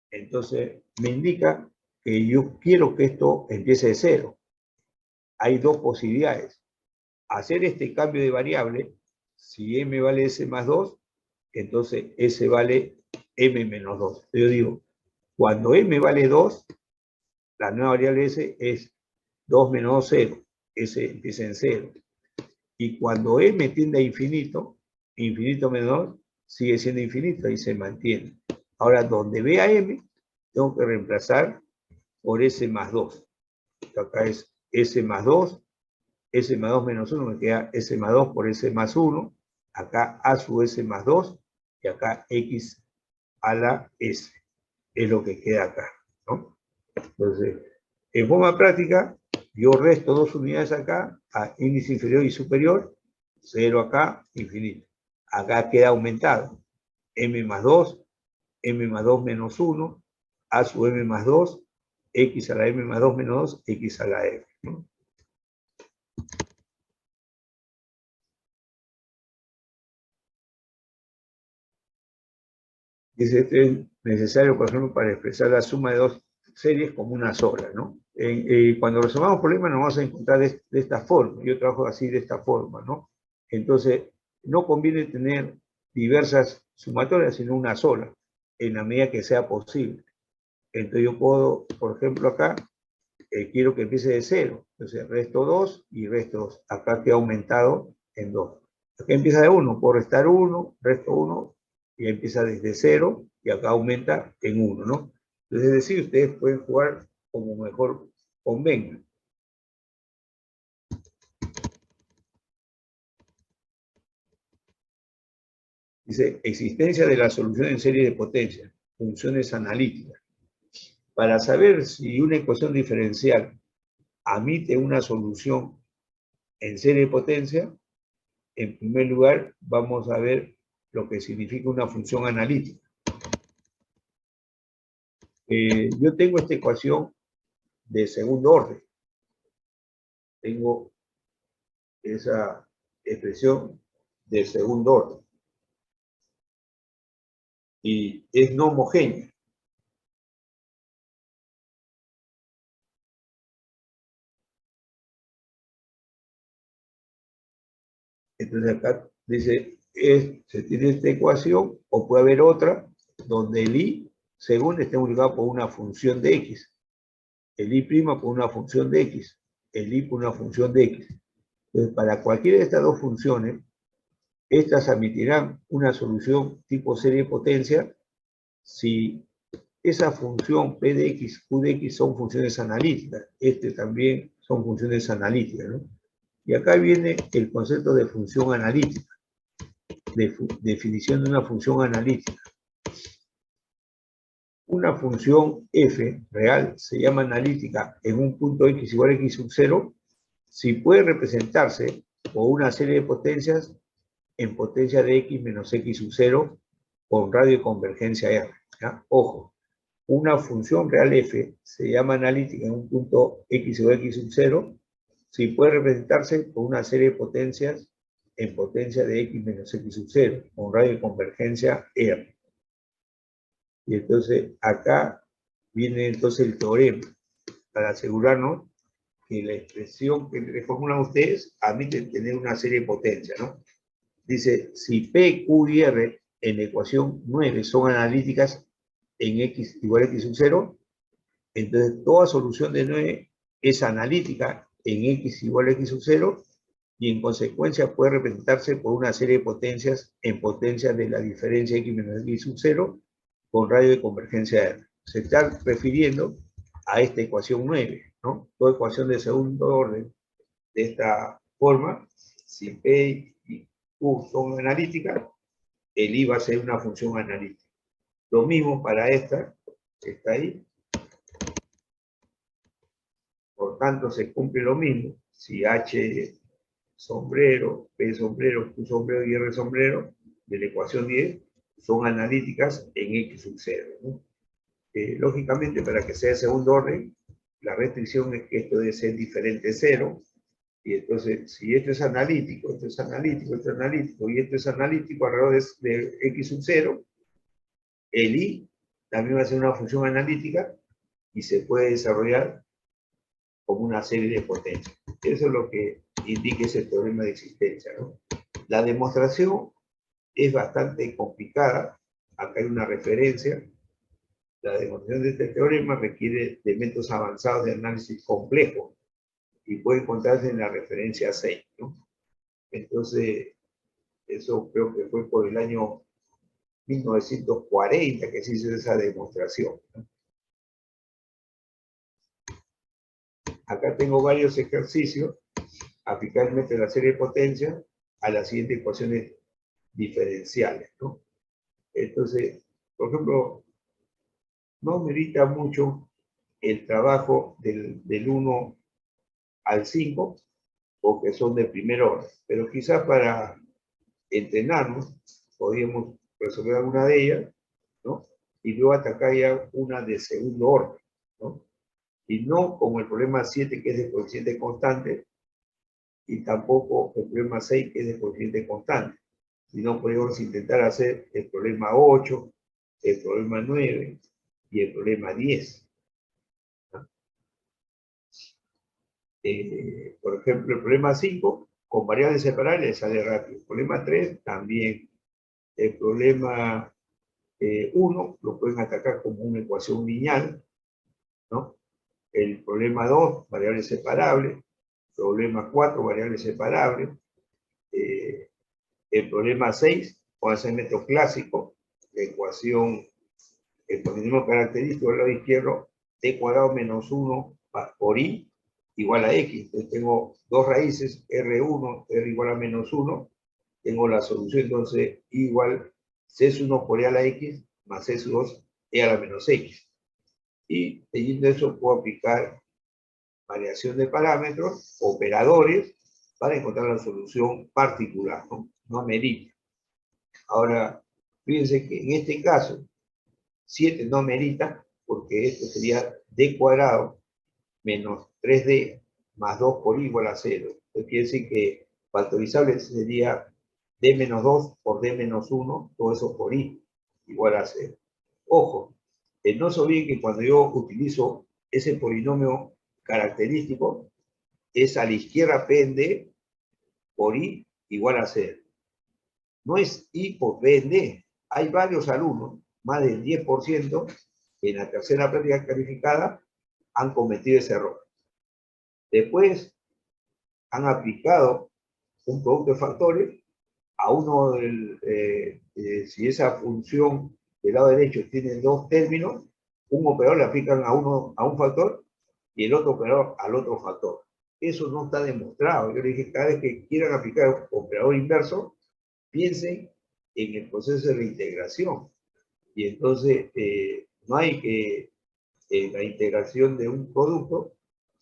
Entonces me indica que yo quiero que esto empiece de 0. Hay dos posibilidades. Hacer este cambio de variable, si m vale s más 2, entonces s vale m menos 2. Yo digo, cuando m vale 2, la nueva variable s es 2 menos 2, 0. Ese empieza en 0. Y cuando m tiende a infinito, infinito menos 2, sigue siendo infinito y se mantiene. Ahora, donde vea m, tengo que reemplazar por s más 2. Acá es s más 2, s más 2 menos 1, me queda s más 2 por s más 1. Acá a su s más 2 y acá x a la s. Es lo que queda acá, ¿no? Entonces, en forma práctica, yo resto 2 unidades acá, a índice inferior y superior, 0 acá, infinito. Acá queda aumentado. M más 2, M más 2 menos 1, A sub M más 2, X a la M más 2 menos 2, X a la M, ¿no? Dice, este es necesario, por ejemplo, para expresar la suma de dos series como una sola, ¿no? Cuando resolvamos problemas nos vamos a encontrar de esta forma. Yo trabajo así de esta forma, ¿no? Entonces, no conviene tener diversas sumatorias, sino una sola, en la medida que sea posible. Entonces yo puedo, por ejemplo, acá, quiero que empiece de 0. Entonces resto 2 y resto 2. Acá queda aumentado en 2. Acá empieza de 1, puedo restar 1, resto 1, y empieza desde 0, y acá aumenta en 1, ¿no? Entonces, es decir, ustedes pueden jugar como mejor convenga. Dice, existencia de la solución en serie de potencia, funciones analíticas. Para saber si una ecuación diferencial admite una solución en serie de potencia, en primer lugar vamos a ver lo que significa una función analítica. Yo tengo esta ecuación de segundo orden. Tengo esa expresión de segundo orden. Y es no homogénea. Entonces acá dice, se tiene esta ecuación, o puede haber otra, donde el i, según esté multiplicado por una función de x. El i' por una función de x. El i por una función de x. Entonces, para cualquiera de estas dos funciones, estas admitirán una solución tipo serie de potencia si esa función p de x, q de x son funciones analíticas. Este también son funciones analíticas, ¿no? Y acá viene el concepto de función analítica, definición de una función analítica. Una función f real se llama analítica en un punto x igual a x sub 0 si puede representarse por una serie de potencias en potencia de x menos x sub 0 con radio de convergencia R. ¿Ya? Ojo, una función real f se llama analítica en un punto x igual a x sub 0 si puede representarse por una serie de potencias en potencia de x menos x sub 0 con radio de convergencia R. Y entonces acá viene entonces el teorema para asegurarnos que la expresión que le formulan ustedes admite tener una serie de potencias, ¿no? Dice, si P, Q y R en la ecuación 9 son analíticas en x igual a x sub 0, entonces toda solución de 9 es analítica en x igual a x sub 0 y en consecuencia puede representarse por una serie de potencias en potencia de la diferencia x menos x sub 0 con radio de convergencia R. Se está refiriendo a esta ecuación 9, ¿no? Toda ecuación de segundo orden de esta forma, si P y Q son analíticas, el I va a ser una función analítica. Lo mismo para esta, que está ahí. Por tanto, se cumple lo mismo. Si H sombrero, P sombrero, Q sombrero y R sombrero de la ecuación 10 son analíticas en X sub 0, ¿no? Lógicamente, para que sea de segundo orden, la restricción es que esto debe ser diferente de 0. Y entonces, si esto es analítico, esto es analítico, esto es analítico, y esto es analítico alrededor de X sub 0, el I también va a ser una función analítica y se puede desarrollar como una serie de potencias. Eso es lo que indica ese teorema de existencia, ¿no? La demostración es bastante complicada. Acá hay una referencia. La demostración de este teorema requiere de métodos avanzados de análisis complejo y puede encontrarse en la referencia 6, ¿no? Entonces, eso creo que fue por el año 1940 que se hizo esa demostración, ¿no? Acá tengo varios ejercicios, aplicar el método de la serie de potencia a las siguientes ecuaciones diferenciales, ¿no? Entonces, por ejemplo, no merita mucho el trabajo del 1 al 5, porque son de primer orden, pero quizás para entrenarnos podríamos resolver alguna de ellas, ¿no? Y luego atacar ya una de segundo orden, ¿no? Y no como el problema 7, que es de coeficiente constante, y tampoco el problema 6, que es de coeficiente constante, sino podemos intentar hacer el problema 8, el problema 9 y el problema 10. ¿No? Por ejemplo, el problema 5, con variables separables sale rápido. El problema 3 también. El problema 1 lo pueden atacar como una ecuación lineal, ¿no? El problema 2, variables separables. Problema 4, variables separables. El problema 6, puede ser método clásico, la ecuación, el polinomio característico del lado izquierdo, t cuadrado menos 1 por i igual a x. Entonces tengo dos raíces, R1, R igual a menos 1. Tengo la solución, entonces, i igual C1 por e a la x más C2 e a la menos x. Y teniendo eso puedo aplicar variación de parámetros, operadores, para encontrar la solución particular, ¿no? No amerita. Ahora, fíjense que en este caso, 7 no amerita, porque esto sería d cuadrado menos 3d más 2 por i igual a 0. Esto quiere decir que factorizable sería d menos 2 por d menos 1, todo eso por i igual a 0. Ojo, no se olviden que cuando yo utilizo ese polinomio característico, es a la izquierda p en d por i igual a 0. No es i por b en d. Hay varios alumnos, más del 10%, que en la tercera práctica calificada han cometido ese error. Después han aplicado un producto de factores a uno si esa función del lado derecho tiene dos términos, un operador le aplican a un factor y el otro operador al otro factor. Eso no está demostrado. Yo le dije, cada vez que quieran aplicar operador inverso, piensen en el proceso de la integración. Y entonces no hay que, en la integración de un producto,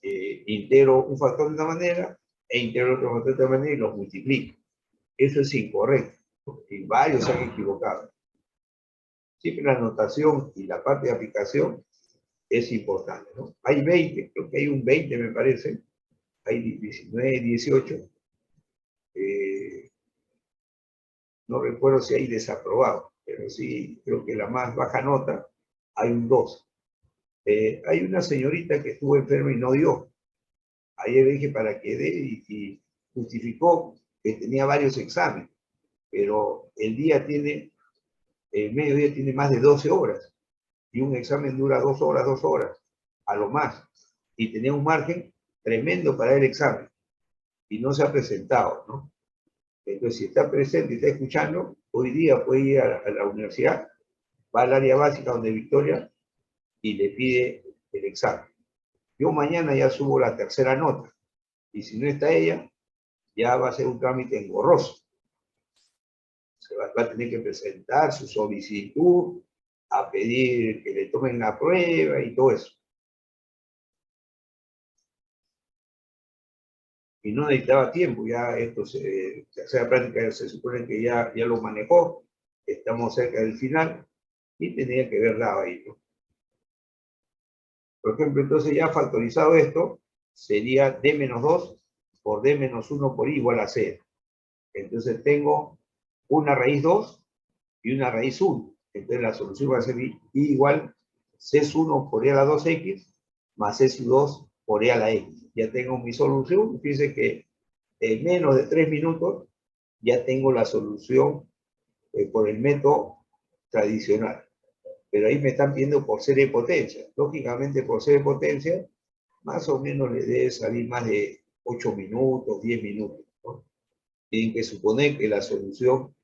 integro un factor de una manera e integro otro factor de otra manera y los multiplico. Eso es incorrecto. Y varios se han equivocado. Siempre la notación y la parte de aplicación es importante, ¿no? Hay 20, creo que hay un 20 me parece. Hay 19, 18. No recuerdo si hay desaprobado, pero sí creo que la más baja nota hay un 2. Hay una señorita que estuvo enferma y no dio. Ayer le dije para que dé y justificó que tenía varios exámenes, pero el mediodía tiene más de 12 horas y un examen dura 2 horas, a lo más. Y tenía un margen tremendo para el examen y no se ha presentado, ¿no? Entonces, si está presente y está escuchando, hoy día puede ir a la universidad, va al área básica donde Victoria y le pide el examen. Yo mañana ya subo la tercera nota y si no está ella, ya va a ser un trámite engorroso. Se va a tener que presentar su solicitud, a pedir que le tomen la prueba y todo eso. Y no necesitaba tiempo, ya esto, tercera práctica se supone que ya lo manejó, estamos cerca del final y tenía que verla ahí, ¿no? Por ejemplo, entonces ya factorizado esto, sería d menos 2 por d menos 1 por i igual a 0. Entonces tengo una raíz 2 y una raíz 1. Entonces la solución va a ser i igual c1 por e a la 2x más c2 por e a la x. Ya tengo mi solución. Fíjense que en menos de 3 minutos ya tengo la solución por el método tradicional. Pero ahí me están pidiendo por serie de potencia. Lógicamente, por serie de potencia, más o menos le debe salir más de 8 minutos, 10 minutos, ¿no? Tienen que suponer que la solución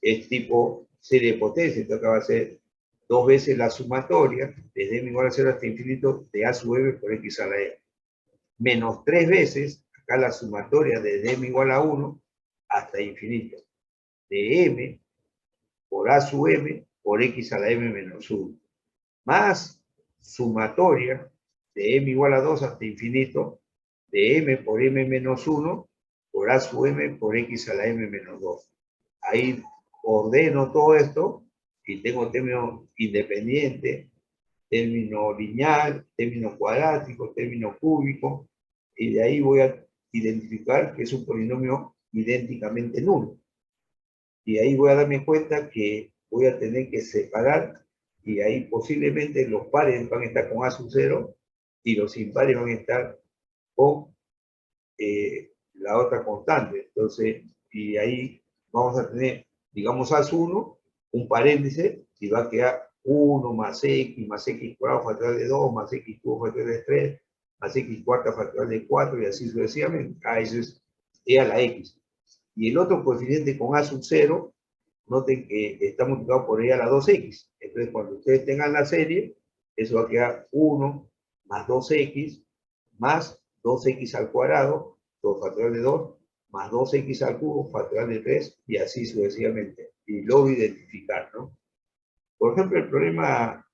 es tipo serie de potencia, entonces acá va a ser 2 veces la sumatoria, desde m igual a 0 hasta infinito, de a sub m por x a la m, menos 3 veces, acá la sumatoria desde m igual a 1 hasta infinito, de m por a sub m por x a la m menos 1, más sumatoria de m igual a 2 hasta infinito, de m por m menos 1 por a sub m por x a la m menos 2. Ahí ordeno todo esto y tengo término independiente, término lineal, término cuadrático, término cúbico, y de ahí voy a identificar que es un polinomio idénticamente nulo. Y ahí voy a darme cuenta que voy a tener que separar, y ahí posiblemente los pares van a estar con a sub 0 y los impares van a estar con la otra constante. Entonces, y ahí vamos a tener, digamos, a sub 1, un paréntesis, y va a quedar 1 más x cuadrado factorial de 2, más x cubo factorial de 3, más x cuarta factorial de 4, y así sucesivamente. Eso es e a la x. Y el otro coeficiente con a sub 0, noten que está multiplicado por e a la 2x. Entonces, cuando ustedes tengan la serie, eso va a quedar 1 más 2x más 2x al cuadrado, todo factorial de 2, más 2x al cubo, factorial de 3, y así sucesivamente. Y luego identificar, ¿no? Por ejemplo, el problema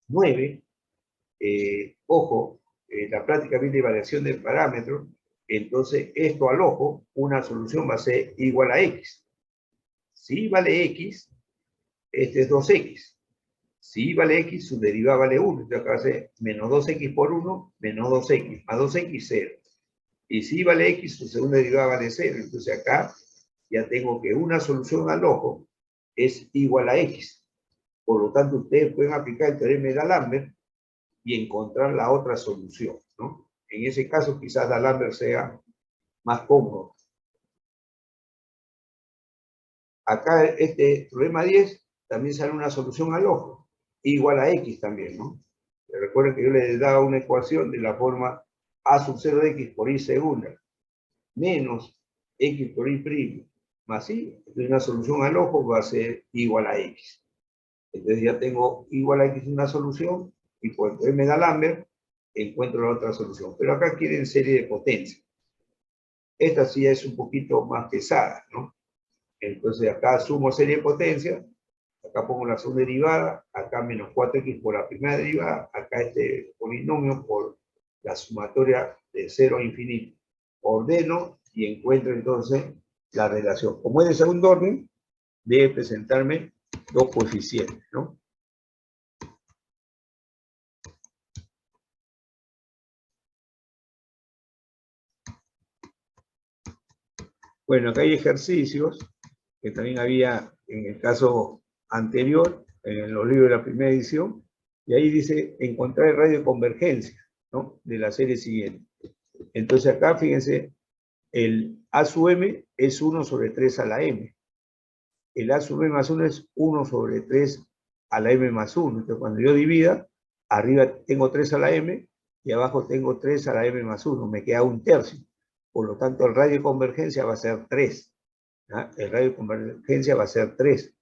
9, ojo, la práctica viene de variación del parámetro, entonces esto al ojo, una solución va a ser igual a x. Si vale x, este es 2x. Si vale x, su derivada vale 1. Entonces acá va a ser menos 2x por 1, menos 2x, más 2x, 0. Y si vale x, su segunda derivada vale 0. Entonces acá ya tengo que una solución al ojo es igual a x. Por lo tanto, ustedes pueden aplicar el teorema de D'Alembert y encontrar la otra solución, ¿no? En ese caso, quizás D'Alembert sea más cómodo. Acá, este problema 10, también sale una solución al ojo, igual a x también, ¿no? Recuerden que yo les daba una ecuación de la forma a sub 0 de x por y segunda, menos x por y primo, más y, entonces una solución al ojo va a ser igual a x. Entonces ya tengo igual a x una solución, y por el teorema de D'Alembert encuentro la otra solución. Pero acá quieren serie de potencia. Esta sí es un poquito más pesada, ¿no? Entonces acá sumo serie de potencia, acá pongo la segunda derivada, acá menos 4x por la primera derivada, acá este polinomio por la sumatoria de 0 a infinito. Ordeno y encuentro entonces la relación. Como es de segundo orden, debe presentarme dos coeficientes, ¿no? Bueno, acá hay ejercicios que también había en el caso anterior, en los libros de la primera edición, y ahí dice encontrar el radio de convergencia, ¿no? De la serie siguiente. Entonces acá, fíjense, el a sub m es 1 sobre 3 a la m. El a sub m más 1 es 1 sobre 3 a la m más 1. Entonces cuando yo divida, arriba tengo 3 a la m y abajo tengo 3 a la m más 1. Me queda un tercio. Por lo tanto, el radio de convergencia va a ser 3. ¿Ah? El radio de convergencia va a ser 3.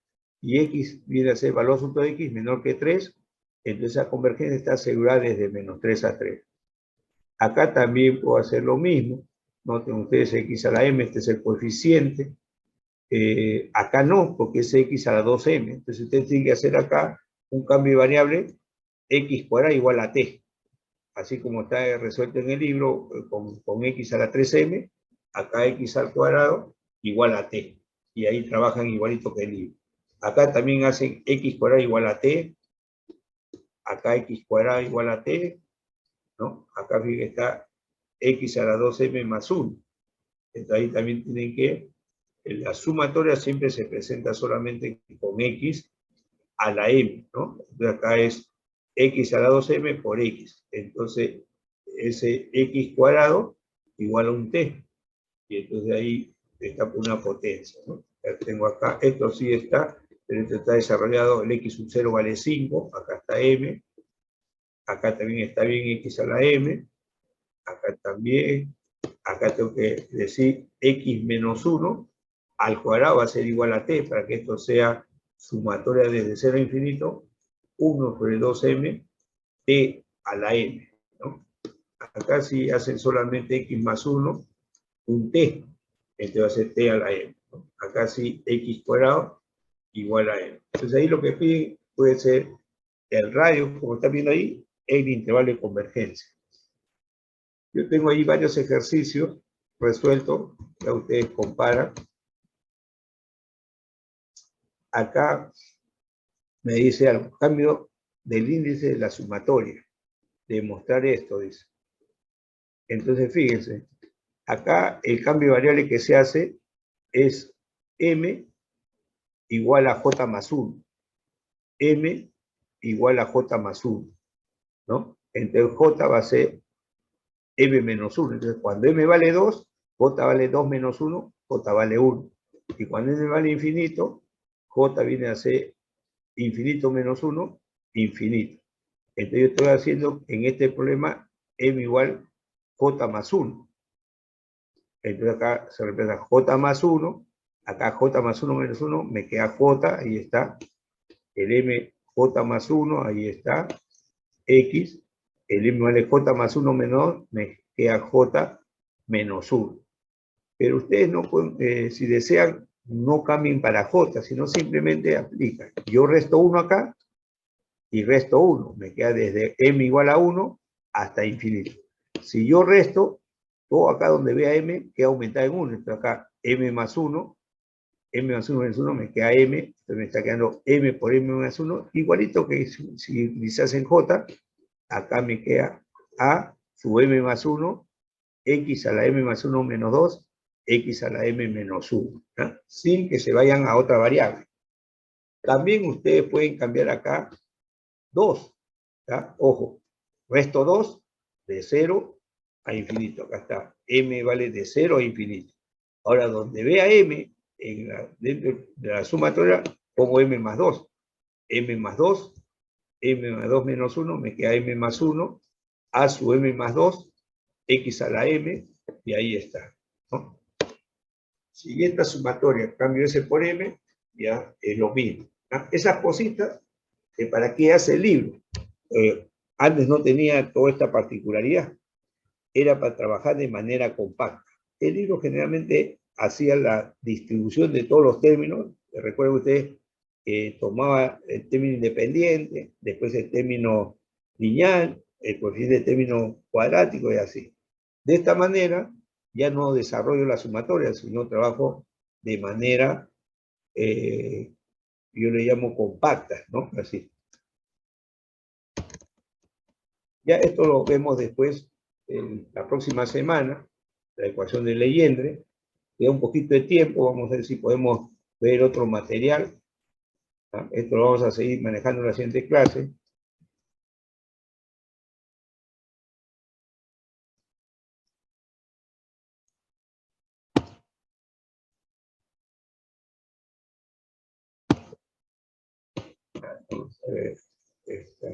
Y x viene a ser valor absoluto de x menor que 3. Entonces la convergencia está asegurada desde menos 3 a 3. Acá también puedo hacer lo mismo. Noten ustedes x a la m, este es el coeficiente. Acá no, porque es x a la 2m. Entonces ustedes tienen que hacer acá un cambio de variable x cuadrado igual a t. Así como está resuelto en el libro, con x a la 3m, acá x al cuadrado igual a t. Y ahí trabajan igualito que el libro. Acá también hacen x cuadrado igual a t. Acá x cuadrado igual a t, ¿no? Acá fíjense, está x a la 2m más 1. Entonces ahí también tienen que, la sumatoria siempre se presenta solamente con x a la m, ¿no? Entonces acá es x a la 2m por x. Entonces ese x cuadrado igual a un t. Y entonces ahí está por una potencia, ¿no? Ya tengo acá, esto sí está, pero esto está desarrollado, el x sub 0 vale 5, acá está m, acá también está bien x a la m, acá también, acá tengo que decir x menos 1 al cuadrado va a ser igual a t, para que esto sea sumatoria desde 0 a infinito, 1 sobre 2m, t a la m, ¿no? Acá si hacen solamente x más 1, un t, entonces va a ser t a la m, ¿no? Acá sí x cuadrado igual a m. Entonces ahí lo que piden puede ser el radio, como están viendo ahí, el intervalo de convergencia. Yo tengo ahí varios ejercicios resueltos, ya ustedes comparan. Acá me dice al cambio del índice de la sumatoria, demostrar esto, dice. Entonces fíjense, acá el cambio de variable que se hace es m igual a j más 1. M igual a j más 1, ¿no? Entonces j va a ser m menos 1. Entonces cuando m vale 2, j vale 2 menos 1, j vale 1. Y cuando m vale infinito, j viene a ser infinito menos 1, infinito. Entonces yo estoy haciendo en este problema m igual j más 1. Entonces acá se representa j más 1, acá j más 1 menos 1, me queda j, ahí está, el m j más 1, ahí está, x, el m vale j más 1 menos 2, me queda j menos 1. Pero ustedes no pueden, si desean, no cambien para j, sino simplemente aplican. Yo resto 1 acá y resto 1, me queda desde m igual a 1 hasta infinito. Si yo resto, todo acá donde vea m queda aumentado en 1. Entonces acá m más 1, m más 1 menos 1 me queda m, entonces me está quedando m por m más 1, igualito que si utilizas en j, acá me queda a su m más 1, x a la m más 1 menos 2, x a la m menos 1, ¿no? Sin que se vayan a otra variable. También ustedes pueden cambiar acá 2, ¿ya? Ojo, resto 2 de 0 a infinito. Acá está, m vale de 0 a infinito. Ahora, donde vea m, dentro de la sumatoria, pongo m más 2. m más 2, m más 2 menos 1, me queda m más 1, a su m más 2, x a la m, y ahí está, ¿no? Siguiente sumatoria, cambio S por M, ya es lo mismo, ¿no? Esas cositas, ¿para qué hace el libro? Antes no tenía toda esta particularidad, era para trabajar de manera compacta. El libro generalmente hacía la distribución de todos los términos, recuerden ustedes, tomaba el término independiente, después el término lineal, el coeficiente de término cuadrático y así. De esta manera, ya no desarrollo la sumatoria, sino trabajo de manera, yo le llamo compacta, ¿no? Así. Ya esto lo vemos después, en la próxima semana, la ecuación de Legendre. Queda un poquito de tiempo, vamos a ver si podemos ver otro material. ¿Ah? Esto lo vamos a seguir manejando en la siguiente clase. Vamos a ver esta.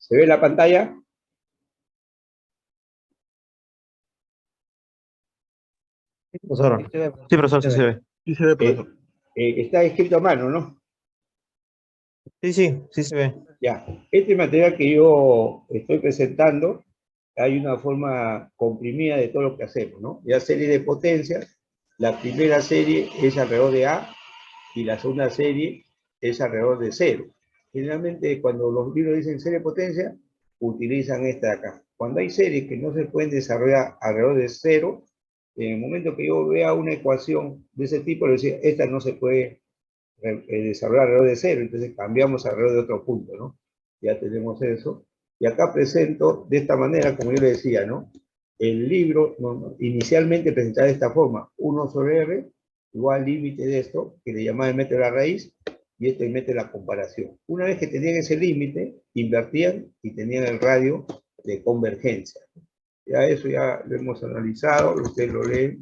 ¿Se ve la pantalla? Profesor. Sí, profesor, sí se ve. Sí se ve, profesor. Está escrito a mano, ¿no? Sí, sí, sí se ve. Ya, este material que yo estoy presentando, hay una forma comprimida de todo lo que hacemos, ¿no? Ya serie de potencias, la primera serie es alrededor de A y la segunda serie es alrededor de 0. Generalmente cuando los libros dicen serie de potencia, utilizan esta de acá. Cuando hay series que no se pueden desarrollar alrededor de 0, En el momento que yo vea una ecuación de ese tipo, le decía, esta no se puede desarrollar alrededor de cero, entonces cambiamos alrededor de otro punto, ¿no? Ya tenemos eso. Y acá presento de esta manera, como yo le decía, ¿no? El libro inicialmente presentaba de esta forma, 1 sobre R, igual límite de esto, que le llamaba el método de la raíz, y este mete la comparación. Una vez que tenían ese límite, invertían y tenían el radio de convergencia. Ya eso ya lo hemos analizado, ustedes lo leen.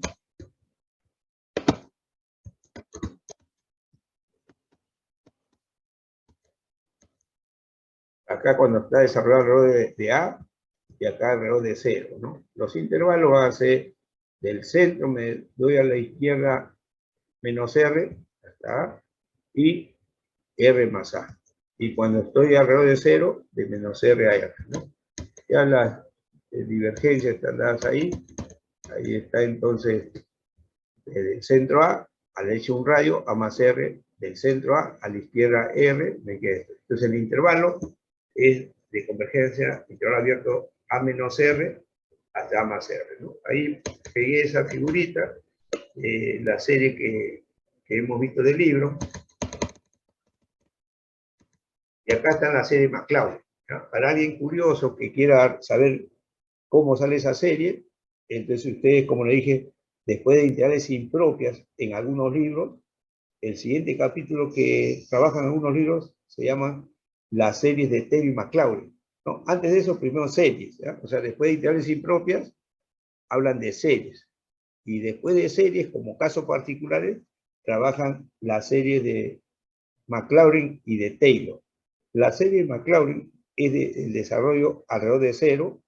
Acá cuando está desarrollado alrededor de A, y acá alrededor de 0, ¿no? Los intervalos van a ser del centro, me doy a la izquierda menos R, hasta A, y R más A. Y cuando estoy alrededor de 0, de menos R a R, ¿no? Ya las divergencias están dadas ahí. Ahí está entonces del centro A la derecha un radio, A más R, del centro A la izquierda R, me queda esto. Entonces el intervalo es de convergencia, intervalo abierto A menos R hasta A más R, ¿no? Ahí pegué esa figurita, la serie que hemos visto del libro. Y acá está la serie McLaurin, ¿no? Para alguien curioso que quiera saber cómo sale esa serie, entonces ustedes, como le dije, después de integrales impropias en algunos libros, el siguiente capítulo que trabajan en algunos libros se llama las series de Taylor y McLaurin, ¿no? Antes de eso, primero series, ¿ya? O sea, después de integrales impropias, hablan de series. Y después de series, como casos particulares, trabajan las series de McLaurin y de Taylor. La serie de McLaurin es el desarrollo alrededor de 0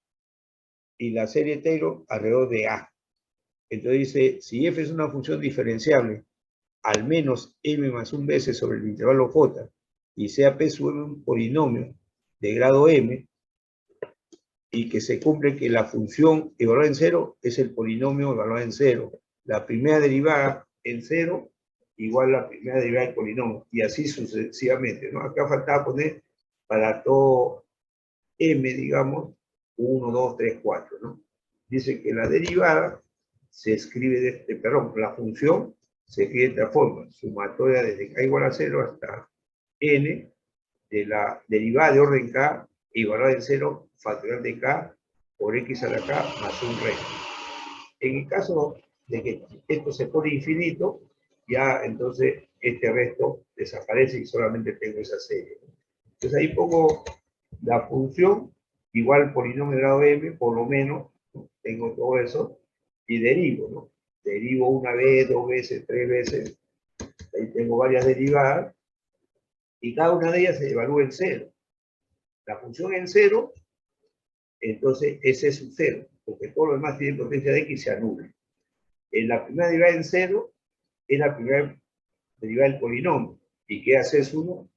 y la serie Taylor alrededor de A. Entonces dice, si f es una función diferenciable, al menos m más 1 veces sobre el intervalo j, y sea p sub m un polinomio de grado m, y que se cumple que la función evaluada en 0 es el polinomio evaluado en 0. La primera derivada en 0 igual a la primera derivada del polinomio, y así sucesivamente, ¿no? Acá faltaba poner para todo m, digamos, 1, 2, 3, 4, ¿no? Dice que la derivada se escribe perdón, la función se escribe de esta forma, sumatoria desde k igual a 0 hasta n, de la derivada de orden k igual a 0 factorial de k por x a la k más un resto. En el caso de que esto se pone infinito, ya entonces este resto desaparece y solamente tengo esa serie. Entonces ahí pongo la función igual polinomio de grado m, por lo menos, ¿no? Tengo todo eso, y derivo, ¿no? Derivo una vez, 2 veces, 3 veces, ahí tengo varias derivadas, y cada una de ellas se evalúa en 0. La función en 0, entonces ese es su 0, porque todo lo demás tiene potencia de x y se anula. En la primera derivada en 0 es la primera derivada del polinomio, y queda c es 1,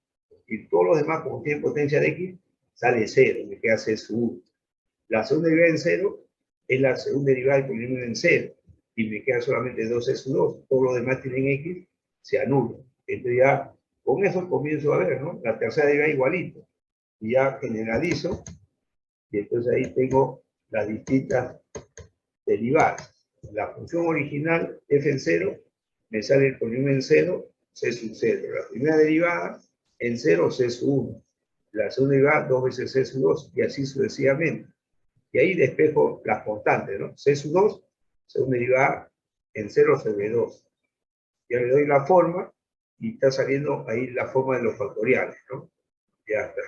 y todos los demás, como tienen potencia de x, sale 0, me queda c es 1. La segunda derivada en 0 es la segunda derivada del polinomio en 0, y me queda solamente 2c sub 2, todos los demás tienen x, se anula. Entonces ya, con eso comienzo a ver, ¿no? La tercera derivada igualito, y ya generalizo, y entonces ahí tengo las distintas derivadas. La función original, f en 0, me sale el polinomio en 0, c sub 0. La primera derivada en 0, c sub 1. La segunda derivada, 2 veces c sub 2, y así sucesivamente. Y ahí despejo las constantes, ¿no? C sub 2, segunda derivada en 0 sobre 2. Ya le doy la forma, y está saliendo ahí la forma de los factoriales, ¿no? Ya está.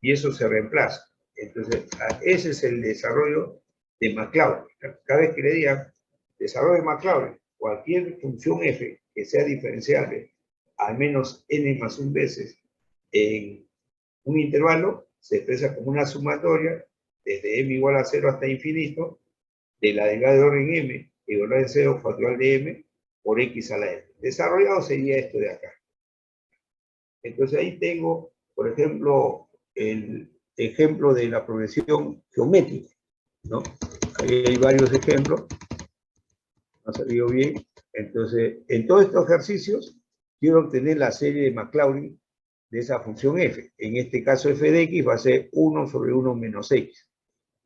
Y eso se reemplaza. Entonces, ese es el desarrollo de McLaurin. Cada vez que le digan desarrollo de McLaurin, cualquier función f que sea diferenciable al menos n más 1 veces en un intervalo, se expresa como una sumatoria desde m igual a 0 hasta infinito de la derivada de orden m igual a 0 factorial de m por x a la n. Desarrollado sería esto de acá. Entonces ahí tengo, por ejemplo, el ejemplo de la progresión geométrica, ¿no? Ahí hay varios ejemplos, no ha salido bien. Entonces, en todos estos ejercicios, quiero obtener la serie de McLaurin de esa función f. En este caso, f de x va a ser 1 sobre 1 menos x.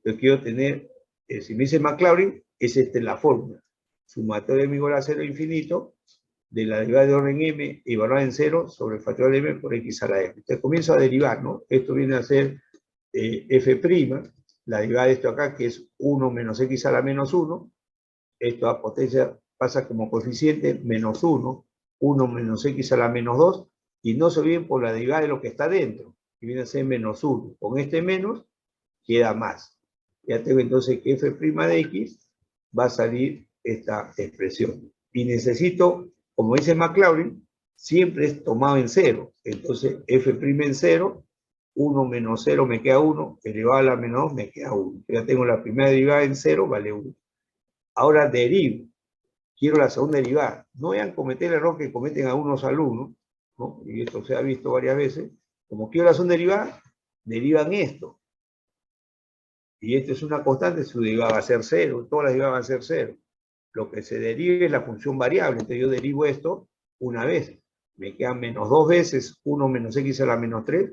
Yo quiero tener, si me dice McLaurin, es esta la fórmula. sumatoria m igual a 0 infinito, de la derivada de orden m evaluada en 0 sobre el factorial de m por x a la m. Entonces comienzo a derivar, ¿no? Esto viene a ser f', la derivada de esto acá, que es 1 menos x a la menos 1, esto a potencia pasa como coeficiente menos 1, 1 menos x a la menos 2, y no se olviden por la derivada de lo que está dentro, que viene a ser menos 1. Con este menos queda más. Ya tengo entonces que f' de x va a salir esta expresión. Y necesito, como dice Maclaurin, siempre es tomado en 0. Entonces f' en 0, 1 menos 0 me queda 1, elevado a la menos 2 me queda 1. Ya tengo la primera derivada en 0, vale 1. Ahora derivo. Quiero la segunda derivada. No vayan a cometer el error que cometen algunos alumnos, ¿no? Y esto se ha visto varias veces. Como quiero la segunda derivada, derivan esto. Y esto es una constante, su derivada va a ser 0, todas las derivadas van a ser 0. Lo que se derive es la función variable, entonces yo derivo esto una vez. Me quedan menos 2 veces, 1 menos x a la menos 3.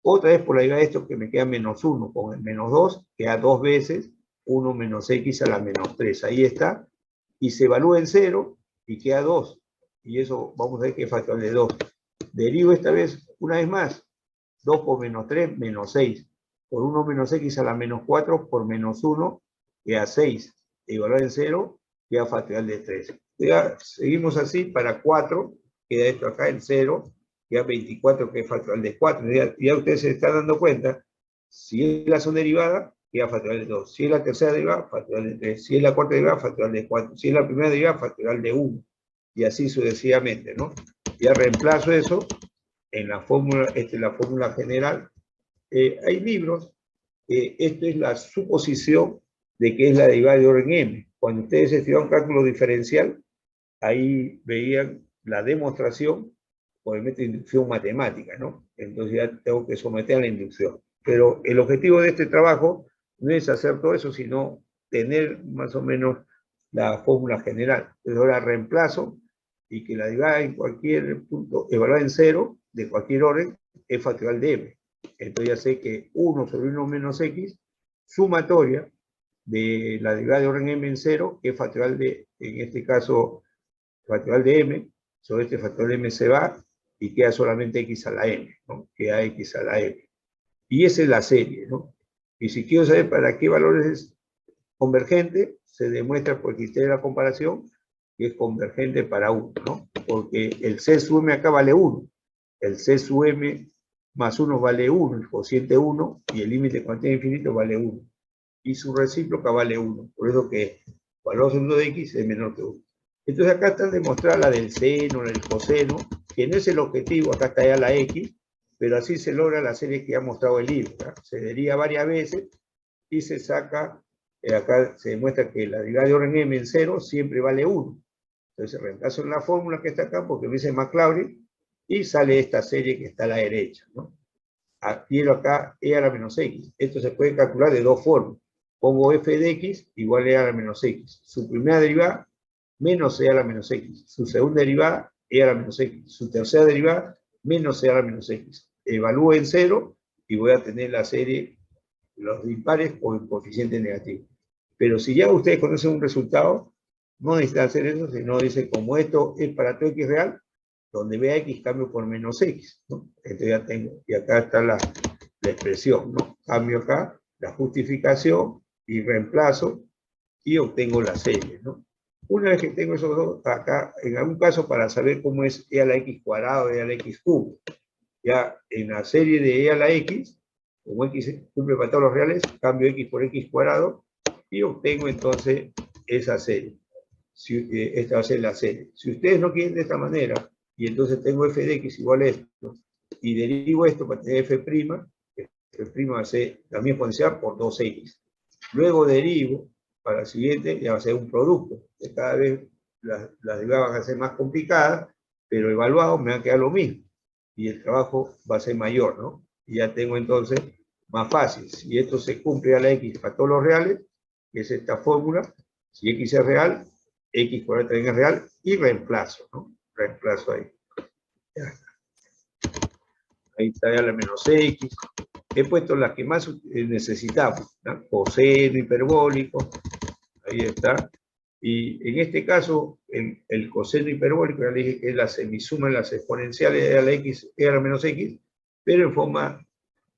Otra vez por la derivada de esto que me queda menos 1, con el menos 2, queda 2 veces, 1 menos x a la menos 3. Ahí está. Y se evalúa en 0 y queda 2. Y eso vamos a ver que es factorial de 2. Derivo esta vez, una vez más, 2 por menos 3, menos 6. Por 1 menos x a la menos 4, por menos 1, queda 6. Evaluar en 0, queda factorial de 3. Ya seguimos así, para 4, queda esto acá en 0, queda 24, que es factorial de 4. Ya ustedes se están dando cuenta, si es la segunda derivada, queda factorial de 2. Si es la tercera derivada, factorial de 3. Si es la cuarta derivada, factorial de 4. Si es la primera derivada, factorial de 1. Y así sucesivamente, ¿no? Ya reemplazo eso en la fórmula, esta es la fórmula general. Hay libros, esto es la suposición de que es la derivada de orden m. Cuando ustedes estudiaron cálculo diferencial, ahí veían la demostración por el método de inducción matemática, ¿no? Entonces ya tengo que someter a la inducción. Pero el objetivo de este trabajo no es hacer todo eso, sino tener más o menos la fórmula general. Entonces ahora reemplazo y que la derivada en cualquier punto evaluada en 0, de cualquier orden, es factorial de m. Entonces ya sé que 1 sobre 1 menos x, sumatoria de la derivada de orden m en 0, que es factorial de, en este caso, factorial de m, sobre este factorial de m se va, y queda solamente x a la m, ¿no? Queda x a la m. Y esa es la serie, ¿no? Y si quiero saber para qué valores es convergente, se demuestra por el criterio de la comparación que es convergente para 1, ¿no? Porque el c sub m acá vale 1. El c sub m más 1 vale 1, el cociente 1, y el límite de cuantía infinito vale 1. Y su recíproca vale 1. Por eso que el valor absoluto de x es menor que 1. Entonces acá está demostrada la del seno, el coseno, que no es el objetivo, acá está ya la x, pero así se logra la serie que ha mostrado el libro, ¿no? Se deriva varias veces y se saca, acá se demuestra que la derivada de orden m en 0 siempre vale 1. Entonces reemplazo en la fórmula que está acá, porque me dice Maclaurin, y sale esta serie que está a la derecha, ¿no? Quiero acá e a la menos x. Esto se puede calcular de dos formas. Pongo f de x igual a e a la menos x. Su primera derivada, menos e a la menos x. Su segunda derivada, e a la menos x. Su tercera derivada, menos e a la menos x. Evalúo en 0 y voy a tener la serie, los impares o el coeficiente negativo. Pero si ya ustedes conocen un resultado, no necesitan hacer eso, sino dicen como esto es para todo x real, donde vea x cambio por menos x, ¿no? Entonces ya tengo, y acá está la expresión, ¿no? Cambio acá, la justificación, y reemplazo, y obtengo la serie, ¿no? Una vez que tengo esos dos, acá, en algún caso, para saber cómo es e a la x cuadrado, e a la x cubo, ya en la serie de e a la x, como x cumple para todos los reales, cambio x por x cuadrado, y obtengo entonces esa serie. Esta va a ser la serie. Si ustedes no quieren de esta manera, y entonces tengo f de x igual a esto, y derivo esto para tener f', f' va a ser la misma exponencial por 2x. Luego derivo, para el siguiente, ya va a ser un producto. Que cada vez las derivadas van a ser más complicadas, pero evaluado me va a quedar lo mismo. Y el trabajo va a ser mayor, ¿no? Y ya tengo entonces más fácil. Si esto se cumple a la x para todos los reales, que es esta fórmula, si x es real, x cuadrado también es real, y reemplazo, ¿no? Reemplazo ahí. Ya está. Ahí está ya la menos x. He puesto las que más necesitamos, ¿no? Coseno hiperbólico, ahí está. Y en este caso, el coseno hiperbólico, ya le dije que es la semisuma de las exponenciales de a la x, e a la menos x, pero en forma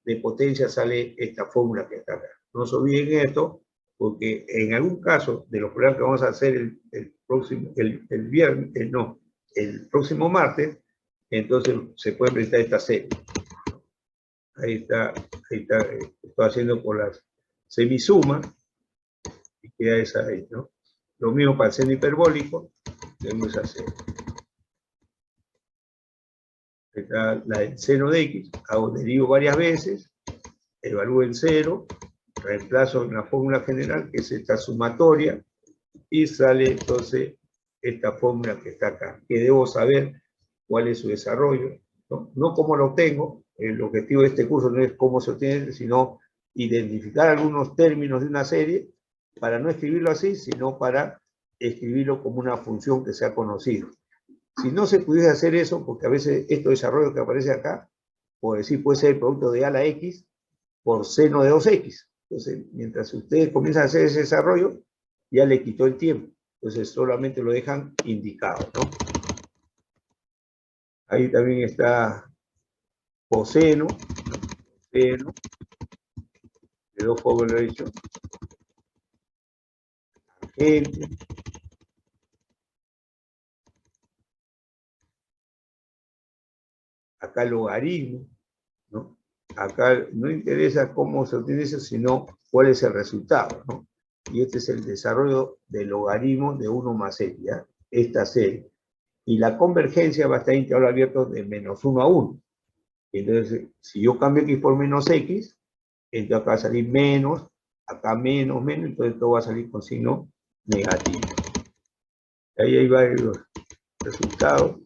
de potencia sale esta fórmula que está acá. No se olviden esto, porque en algún caso de los problemas que vamos a hacer el próximo martes, entonces se puede presentar esta serie. Ahí está, estoy haciendo por las semisumas, y queda esa ahí, ¿no? Lo mismo para el seno hiperbólico, tenemos esa serie. Está la del seno de x, derivo varias veces, evalúo el cero, reemplazo en la fórmula general, que es esta sumatoria, y sale entonces esta fórmula que está acá, que debo saber cuál es su desarrollo, no cómo lo obtengo. El objetivo de este curso no es cómo se obtiene, sino identificar algunos términos de una serie para no escribirlo así, sino para escribirlo como una función que sea conocida. Si no se pudiese hacer eso, porque a veces estos desarrollos que aparecen acá, puede ser el producto de a la x por seno de 2x. Entonces, mientras ustedes comienzan a hacer ese desarrollo, ya le quitó el tiempo. Entonces, solamente lo dejan indicado, ¿no? Ahí también está coseno, de dos formas lo he dicho, tangente, acá logaritmo, ¿no? Acá no interesa cómo se obtiene eso, sino cuál es el resultado, ¿no? Y este es el desarrollo del logaritmo de 1 más x, ¿ya? Esta serie. Y la convergencia va a estar en intervalo abierto de menos 1 a 1. Entonces, si yo cambio x por menos x, entonces acá va a salir menos, acá menos, entonces todo va a salir con signo negativo. Ahí va los resultados.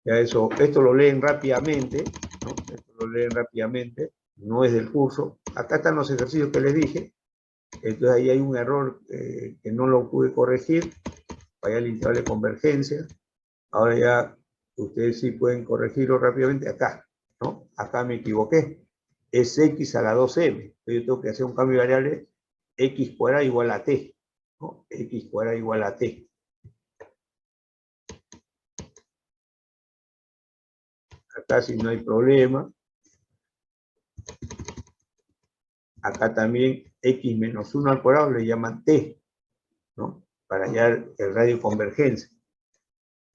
Ya esto lo leen rápidamente, ¿no? Esto lo leen rápidamente, no es del curso. Acá están los ejercicios que les dije. Entonces ahí hay un error que no lo pude corregir. Vaya el intervalo de convergencia. Ahora ya ustedes sí pueden corregirlo rápidamente acá, ¿no? Acá me equivoqué. Es x a la 2m. Yo tengo que hacer un cambio de variable x cuadrada igual a t, ¿no? X cuadrada igual a t. Acá sí no hay problema. Acá también x menos 1 al cuadrado le llaman t, ¿no? Para hallar el radio de convergencia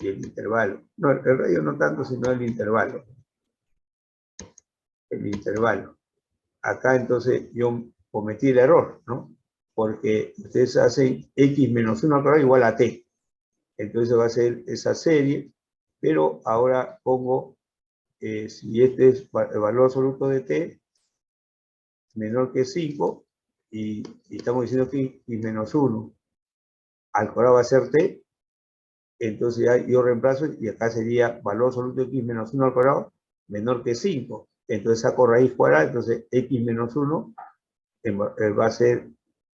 y el intervalo. No, el radio no tanto, sino el intervalo. El intervalo. Acá entonces yo cometí el error, ¿no? Porque ustedes hacen x menos 1 al cuadrado igual a t. Entonces va a ser esa serie, pero ahora pongo, si este es el valor absoluto de t, menor que 5, y estamos diciendo que x menos 1 al cuadrado va a ser t, entonces ya yo reemplazo y acá sería valor absoluto de x menos 1 al cuadrado menor que 5. Entonces saco raíz cuadrada, entonces x menos 1 va a ser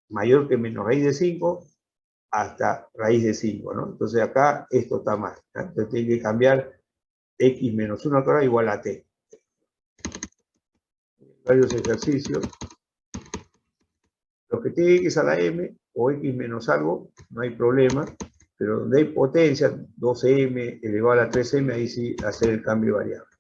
mayor que menos raíz de 5 hasta raíz de 5, ¿no? Entonces acá esto está mal, ¿no? Entonces tiene que cambiar x menos 1 al cuadrado igual a t. Varios ejercicios. Los que tienen x a la m o x menos algo, no hay problema, pero donde hay potencia, 12m elevado a la 3m, ahí sí hacer el cambio de variable.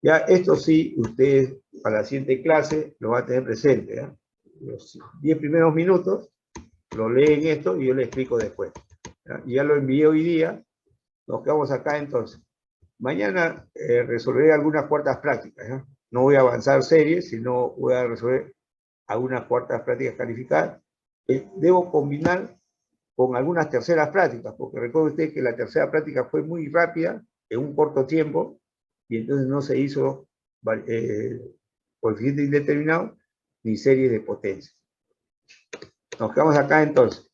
Ya esto sí, ustedes para la siguiente clase lo van a tener presente, ¿ya? Los 10 primeros minutos lo leen esto y yo les explico después, ¿ya? Y ya lo envié hoy día, nos quedamos acá entonces. Mañana resolveré algunas cuartas prácticas, ¿ya? No voy a avanzar series, sino voy a resolver algunas cuartas prácticas calificadas. Debo combinar con algunas terceras prácticas, porque recuerde usted que la tercera práctica fue muy rápida, en un corto tiempo, y entonces no se hizo coeficiente indeterminado ni serie de potencia. Nos quedamos acá entonces.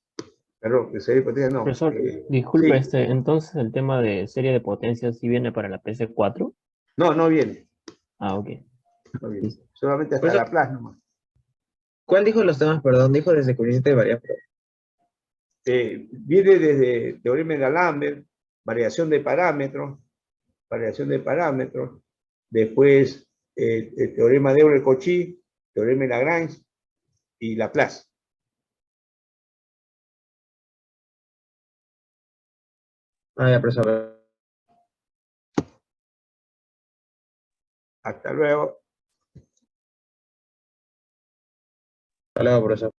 Perdón, que serie de potencia no. Profesor, disculpe, Sí. entonces el tema de serie de potencias sí viene para la PC4. No, no viene. Ah, ok. No viene. Listo. Solamente hasta Profesor, la plasma nomás. ¿cuál dijo los temas? Perdón, dijo desde coeficiente de variable. Viene desde teorema de D'Alembert, variación de parámetros, después el teorema de Euler-Cauchy, teorema de Lagrange y Laplace. Ah, ya, profesor. Hasta luego. Hasta luego, profesor.